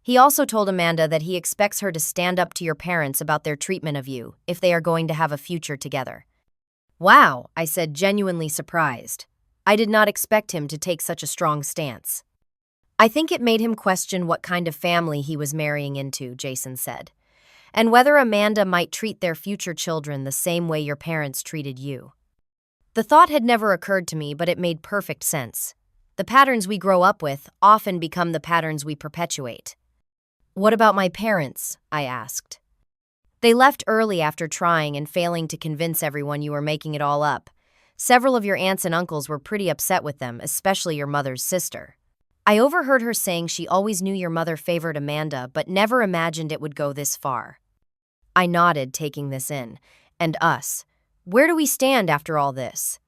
He also told Amanda that he expects her to stand up to your parents about their treatment of you if they are going to have a future together." "Wow," I said, genuinely surprised. I did not expect him to take such a strong stance. "I think it made him question what kind of family he was marrying into," Jason said, "and whether Amanda might treat their future children the same way your parents treated you." The thought had never occurred to me, but it made perfect sense. The patterns we grow up with often become the patterns we perpetuate. "What about my parents?" I asked. "They left early after trying and failing to convince everyone you were making it all up. Several of your aunts and uncles were pretty upset with them, especially your mother's sister. I overheard her saying she always knew your mother favored Amanda, but never imagined it would go this far." I nodded, taking this in. "And us? Where do we stand after all this?"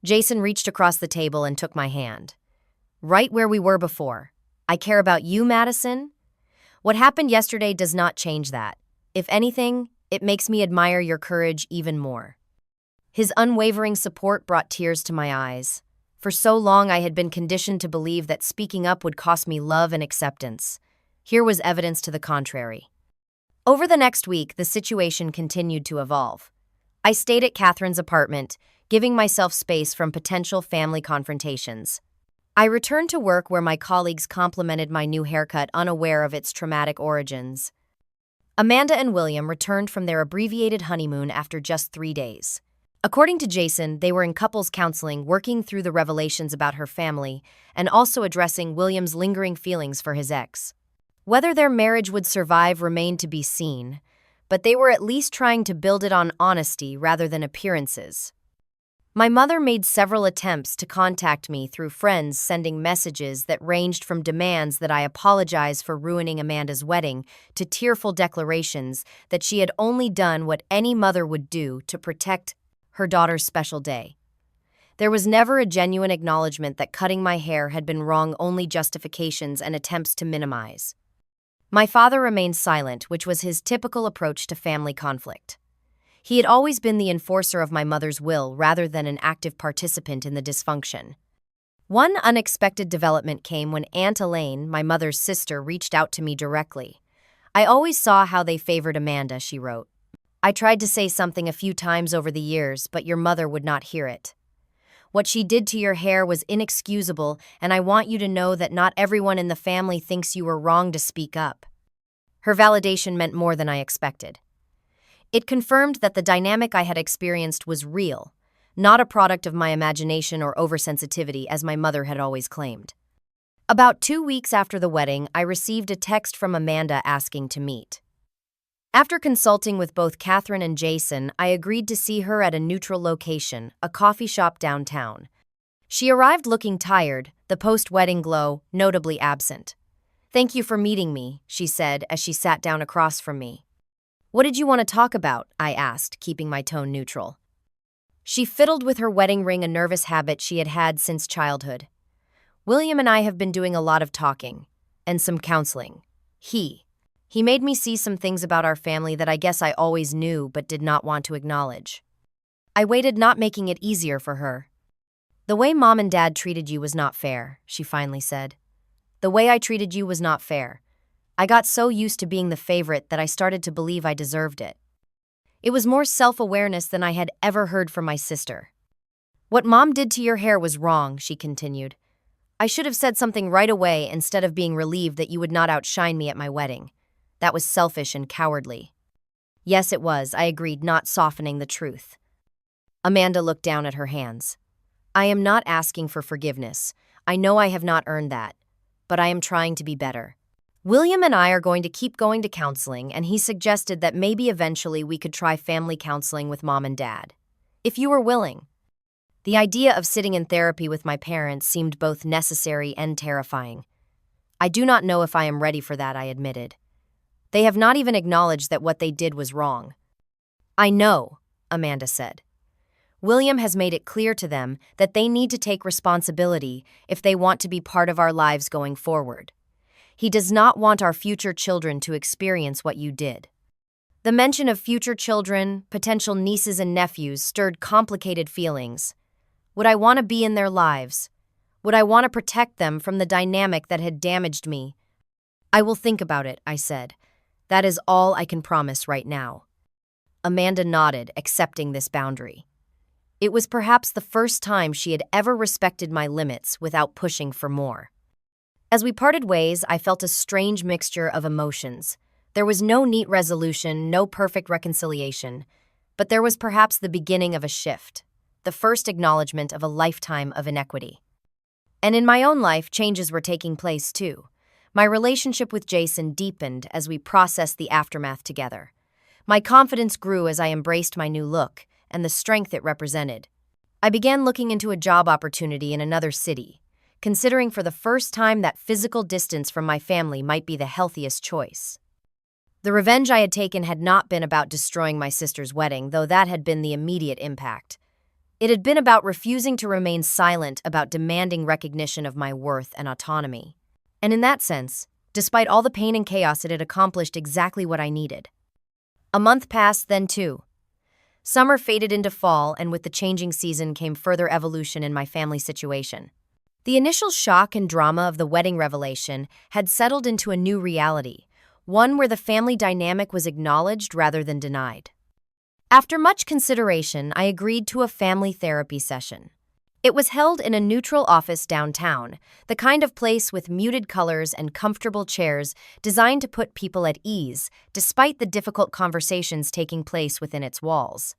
Jason reached across the table and took my hand. "Right where we were before. I care about you, Madison. What happened yesterday does not change that. If anything, it makes me admire your courage even more." His unwavering support brought tears to my eyes. For so long I had been conditioned to believe that speaking up would cost me love and acceptance. Here was evidence to the contrary. Over the next week, the situation continued to evolve. I stayed at Catherine's apartment, giving myself space from potential family confrontations. I returned to work where my colleagues complimented my new haircut, unaware of its traumatic origins. Amanda and William returned from their abbreviated honeymoon after just 3 days. According to Jason, they were in couples counseling, working through the revelations about her family and also addressing William's lingering feelings for his ex. Whether their marriage would survive remained to be seen, but they were at least trying to build it on honesty rather than appearances. My mother made several attempts to contact me through friends, sending messages that ranged from demands that I apologize for ruining Amanda's wedding to tearful declarations that she had only done what any mother would do to protect her daughter's special day. There was never a genuine acknowledgement that cutting my hair had been wrong, only justifications and attempts to minimize. My father remained silent, which was his typical approach to family conflict. He had always been the enforcer of my mother's will rather than an active participant in the dysfunction. One unexpected development came when Aunt Elaine, my mother's sister, reached out to me directly. "I always saw how they favored Amanda," she wrote. "I tried to say something a few times over the years, but your mother would not hear it. What she did to your hair was inexcusable, and I want you to know that not everyone in the family thinks you were wrong to speak up." Her validation meant more than I expected. It confirmed that the dynamic I had experienced was real, not a product of my imagination or oversensitivity as my mother had always claimed. About 2 weeks after the wedding, I received a text from Amanda asking to meet. After consulting with both Catherine and Jason, I agreed to see her at a neutral location, a coffee shop downtown. She arrived looking tired, the post-wedding glow notably absent. "Thank you for meeting me," she said as she sat down across from me. "What did you want to talk about?" I asked, keeping my tone neutral. She fiddled with her wedding ring, a nervous habit she had had since childhood. "William and I have been doing a lot of talking, and some counseling. He made me see some things about our family that I guess I always knew but did not want to acknowledge." I waited, not making it easier for her. "The way Mom and Dad treated you was not fair," she finally said. "The way I treated you was not fair. I got so used to being the favorite that I started to believe I deserved it. It was more self-awareness than I had ever heard from my sister. What Mom did to your hair was wrong," she continued. "I should have said something right away instead of being relieved that you would not outshine me at my wedding. That was selfish and cowardly." "Yes, it was," I agreed, not softening the truth. Amanda looked down at her hands. "I am not asking for forgiveness. I know I have not earned that. But I am trying to be better. William and I are going to keep going to counseling, and he suggested that maybe eventually we could try family counseling with Mom and Dad. If you were willing." The idea of sitting in therapy with my parents seemed both necessary and terrifying. "I do not know if I am ready for that," I admitted. "They have not even acknowledged that what they did was wrong." "I know," Amanda said. "William has made it clear to them that they need to take responsibility if they want to be part of our lives going forward. He does not want our future children to experience what you did." The mention of future children, potential nieces and nephews, stirred complicated feelings. Would I want to be in their lives? Would I want to protect them from the dynamic that had damaged me? "I will think about it," I said. "That is all I can promise right now." Amanda nodded, accepting this boundary. It was perhaps the first time she had ever respected my limits without pushing for more. As we parted ways, I felt a strange mixture of emotions. There was no neat resolution, no perfect reconciliation, but there was perhaps the beginning of a shift, the first acknowledgement of a lifetime of inequity. And in my own life, changes were taking place too. My relationship with Jason deepened as we processed the aftermath together. My confidence grew as I embraced my new look and the strength it represented. I began looking into a job opportunity in another city, considering for the first time that physical distance from my family might be the healthiest choice. The revenge I had taken had not been about destroying my sister's wedding, though that had been the immediate impact. It had been about refusing to remain silent about demanding recognition of my worth and autonomy. And in that sense, despite all the pain and chaos, it had accomplished exactly what I needed. A month passed, then two. Summer faded into fall, and with the changing season came further evolution in my family situation. The initial shock and drama of the wedding revelation had settled into a new reality, one where the family dynamic was acknowledged rather than denied. After much consideration, I agreed to a family therapy session. It was held in a neutral office downtown, the kind of place with muted colors and comfortable chairs designed to put people at ease, despite the difficult conversations taking place within its walls.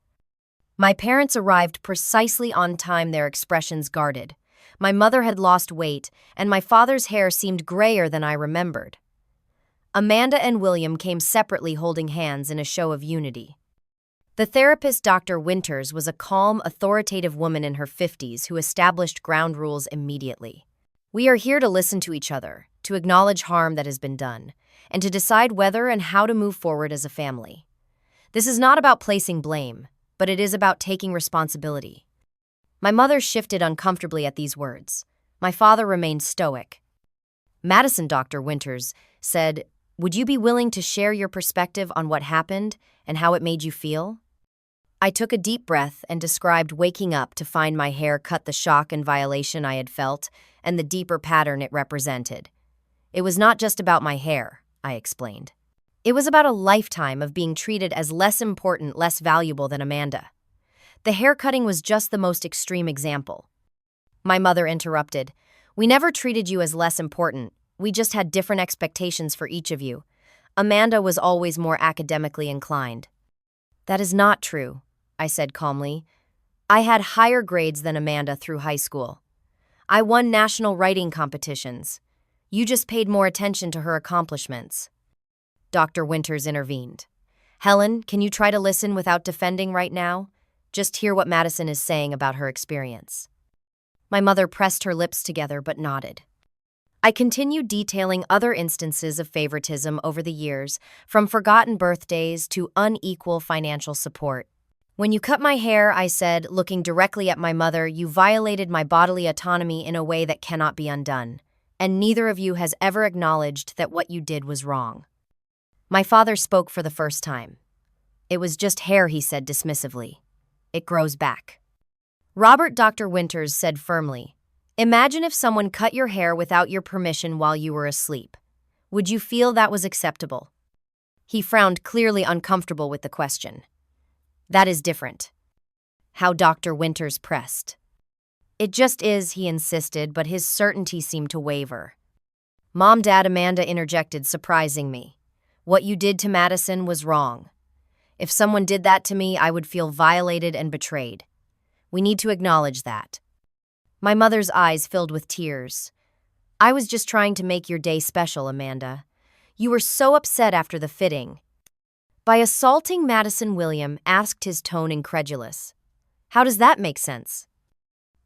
My parents arrived precisely on time, their expressions guarded. My mother had lost weight, and my father's hair seemed grayer than I remembered. Amanda and William came separately, holding hands in a show of unity. The therapist, Dr. Winters, was a calm, authoritative woman in her 50s who established ground rules immediately. "We are here to listen to each other, to acknowledge harm that has been done, and to decide whether and how to move forward as a family. This is not about placing blame, but it is about taking responsibility." My mother shifted uncomfortably at these words. My father remained stoic. "Madison," Dr. Winters said, "would you be willing to share your perspective on what happened and how it made you feel?" I took a deep breath and described waking up to find my hair cut, the shock and violation I had felt, and the deeper pattern it represented. It was not just about my hair, I explained. It was about a lifetime of being treated as less important, less valuable than Amanda. The haircutting was just the most extreme example. My mother interrupted. "We never treated you as less important. We just had different expectations for each of you. Amanda was always more academically inclined." "That is not true," I said calmly. "I had higher grades than Amanda through high school. I won national writing competitions. You just paid more attention to her accomplishments. Dr. Winters intervened. Helen, can you try to listen without defending right now? Just hear what Madison is saying about her experience. My mother pressed her lips together but nodded. I continued detailing other instances of favoritism over the years, from forgotten birthdays to unequal financial support. When you cut my hair, I said, looking directly at my mother, you violated my bodily autonomy in a way that cannot be undone, and neither of you has ever acknowledged that what you did was wrong. My father spoke for the first time. It was just hair, he said dismissively. It grows back. Robert, Dr. Winters said firmly, imagine if someone cut your hair without your permission while you were asleep. Would you feel that was acceptable? He frowned, clearly uncomfortable with the question. That is different. How Dr. Winters pressed. It just is, he insisted, but his certainty seemed to waver. Mom, Dad, Amanda interjected, surprising me. What you did to Madison was wrong. If someone did that to me, I would feel violated and betrayed. We need to acknowledge that. My mother's eyes filled with tears. I was just trying to make your day special, Amanda. You were so upset after the fitting. By assaulting Madison, William asked, his tone incredulous. How does that make sense?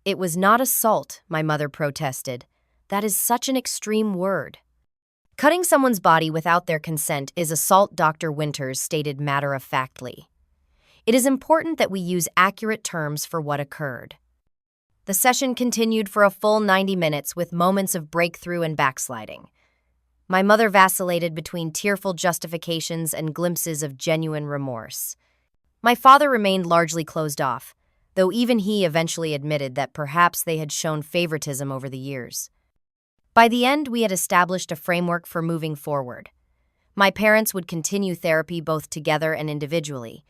It was not assault, my mother protested. That is such an extreme word. Cutting someone's body without their consent is assault, Dr. Winters stated matter-of-factly. It is important that we use accurate terms for what occurred. The session continued for a full 90 minutes with moments of breakthrough and backsliding. My mother vacillated between tearful justifications and glimpses of genuine remorse. My father remained largely closed off, though even he eventually admitted that perhaps they had shown favoritism over the years. By the end, we had established a framework for moving forward. My parents would continue therapy both together and individually.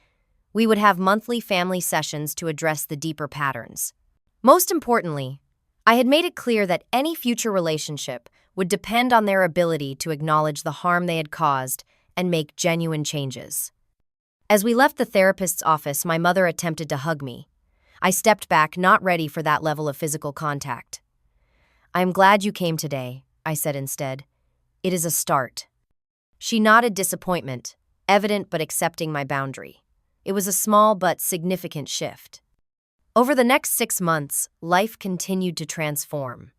We would have monthly family sessions to address the deeper patterns. Most importantly, I had made it clear that any future relationship would depend on their ability to acknowledge the harm they had caused and make genuine changes. As we left the therapist's office, my mother attempted to hug me. I stepped back, not ready for that level of physical contact. I am glad you came today, I said instead. It is a start. She nodded disappointment, evident but accepting my boundary. It was a small but significant shift. Over the next 6 months, life continued to transform.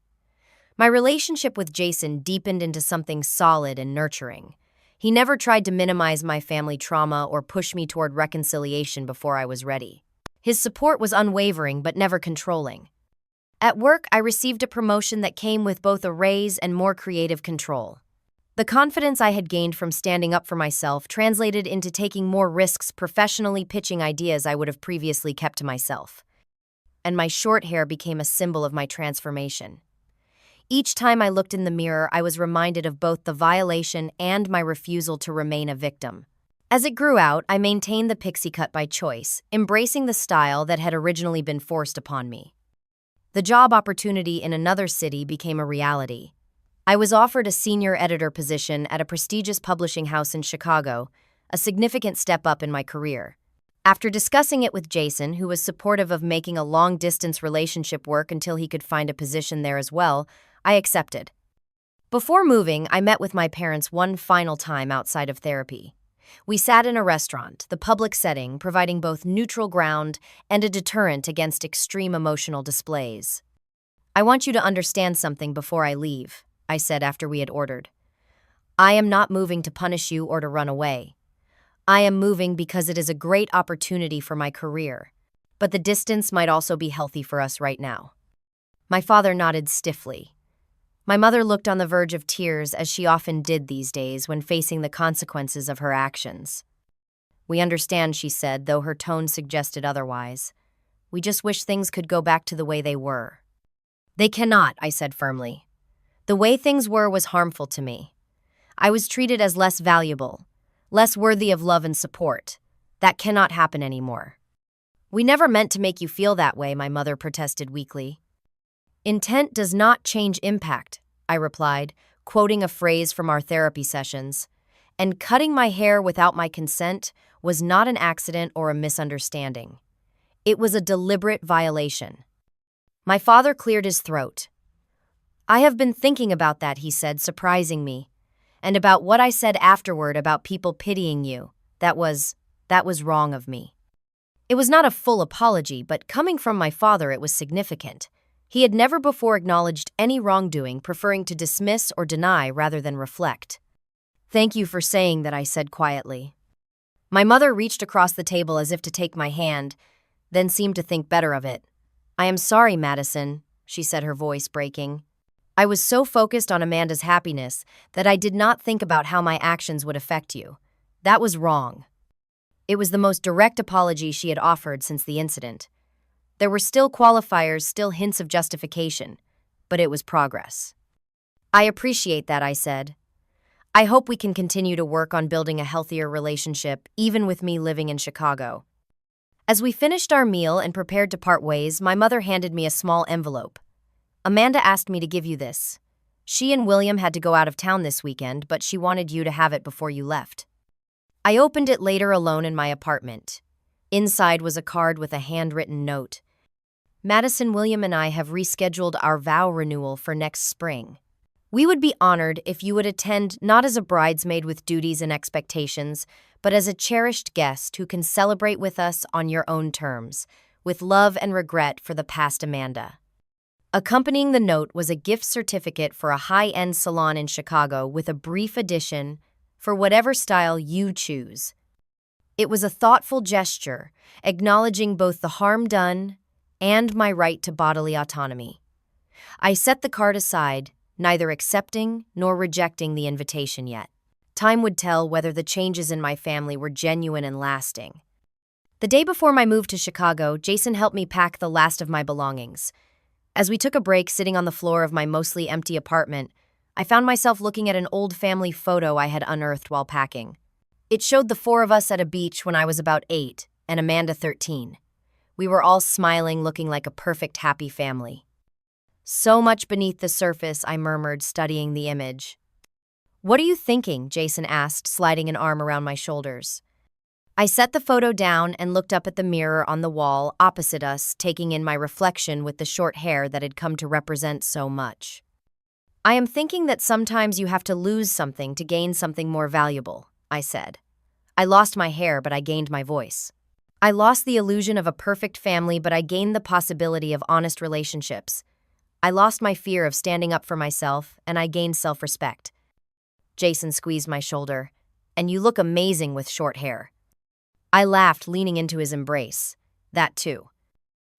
My relationship with Jason deepened into something solid and nurturing. He never tried to minimize my family trauma or push me toward reconciliation before I was ready. His support was unwavering but never controlling. At work, I received a promotion that came with both a raise and more creative control. The confidence I had gained from standing up for myself translated into taking more risks, professionally pitching ideas I would have previously kept to myself. And my short hair became a symbol of my transformation. Each time I looked in the mirror, I was reminded of both the violation and my refusal to remain a victim. As it grew out, I maintained the pixie cut by choice, embracing the style that had originally been forced upon me. The job opportunity in another city became a reality. I was offered a senior editor position at a prestigious publishing house in Chicago, a significant step up in my career. After discussing it with Jason, who was supportive of making a long-distance relationship work until he could find a position there as well, I accepted. Before moving, I met with my parents one final time outside of therapy. We sat in a restaurant, the public setting providing both neutral ground and a deterrent against extreme emotional displays. I want you to understand something before I leave, I said after we had ordered. I am not moving to punish you or to run away. I am moving because it is a great opportunity for my career, but the distance might also be healthy for us right now. My father nodded stiffly. My mother looked on the verge of tears, as she often did these days when facing the consequences of her actions. We understand, she said, though her tone suggested otherwise. We just wish things could go back to the way they were. They cannot, I said firmly. The way things were was harmful to me. I was treated as less valuable, less worthy of love and support. That cannot happen anymore. We never meant to make you feel that way, my mother protested weakly. Intent does not change impact, I replied, quoting a phrase from our therapy sessions. And cutting my hair without my consent was not an accident or a misunderstanding. It was a deliberate violation. My father cleared his throat. I have been thinking about that, he said, surprising me. And about what I said afterward about people pitying you. That was wrong of me. It was not a full apology, but coming from my father, it was significant. He had never before acknowledged any wrongdoing, preferring to dismiss or deny rather than reflect. Thank you for saying that, I said quietly. My mother reached across the table as if to take my hand, then seemed to think better of it. I am sorry, Madison, she said, her voice breaking. I was so focused on Amanda's happiness that I did not think about how my actions would affect you. That was wrong. It was the most direct apology she had offered since the incident. There were still qualifiers, still hints of justification, but it was progress. I appreciate that, I said. I hope we can continue to work on building a healthier relationship, even with me living in Chicago. As we finished our meal and prepared to part ways, my mother handed me a small envelope. Amanda asked me to give you this. She and William had to go out of town this weekend, but she wanted you to have it before you left. I opened it later alone in my apartment. Inside was a card with a handwritten note. Madison, William, and I have rescheduled our vow renewal for next spring. We would be honored if you would attend not as a bridesmaid with duties and expectations, but as a cherished guest who can celebrate with us on your own terms, with love and regret for the past Amanda. Accompanying the note was a gift certificate for a high-end salon in Chicago with a brief addition for whatever style you choose. It was a thoughtful gesture, acknowledging both the harm done and my right to bodily autonomy. I set the card aside, neither accepting nor rejecting the invitation yet. Time would tell whether the changes in my family were genuine and lasting. The day before my move to Chicago, Jason helped me pack the last of my belongings. As we took a break sitting on the floor of my mostly empty apartment, I found myself looking at an old family photo I had unearthed while packing. It showed the four of us at a beach when I was about 8 and Amanda 13. We were all smiling, looking like a perfect, happy family. So much beneath the surface, I murmured, studying the image. What are you thinking? Jason asked, sliding an arm around my shoulders. I set the photo down and looked up at the mirror on the wall opposite us, taking in my reflection with the short hair that had come to represent so much. I am thinking that sometimes you have to lose something to gain something more valuable, I said. I lost my hair, but I gained my voice. I lost the illusion of a perfect family, but I gained the possibility of honest relationships. I lost my fear of standing up for myself, and I gained self-respect. Jason squeezed my shoulder. And you look amazing with short hair. I laughed, leaning into his embrace. That too.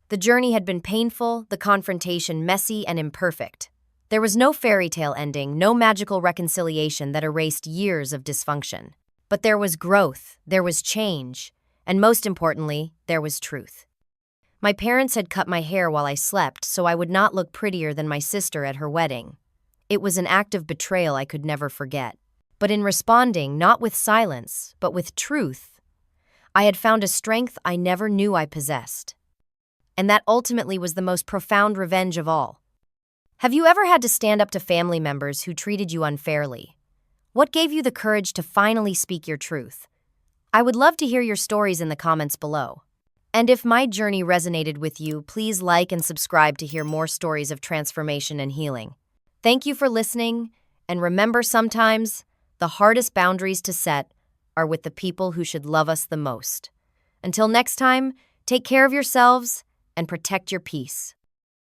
The journey had been painful, the confrontation messy and imperfect. There was no fairy tale ending, no magical reconciliation that erased years of dysfunction. But there was growth, there was change, and most importantly, there was truth. My parents had cut my hair while I slept, so I would not look prettier than my sister at her wedding. It was an act of betrayal I could never forget. But in responding, not with silence, but with truth, I had found a strength I never knew I possessed. And that ultimately was the most profound revenge of all. Have you ever had to stand up to family members who treated you unfairly? What gave you the courage to finally speak your truth? I would love to hear your stories in the comments below. And if my journey resonated with you, please like and subscribe to hear more stories of transformation and healing. Thank you for listening, and remember, sometimes the hardest boundaries to set are with the people who should love us the most. Until next time, take care of yourselves and protect your peace.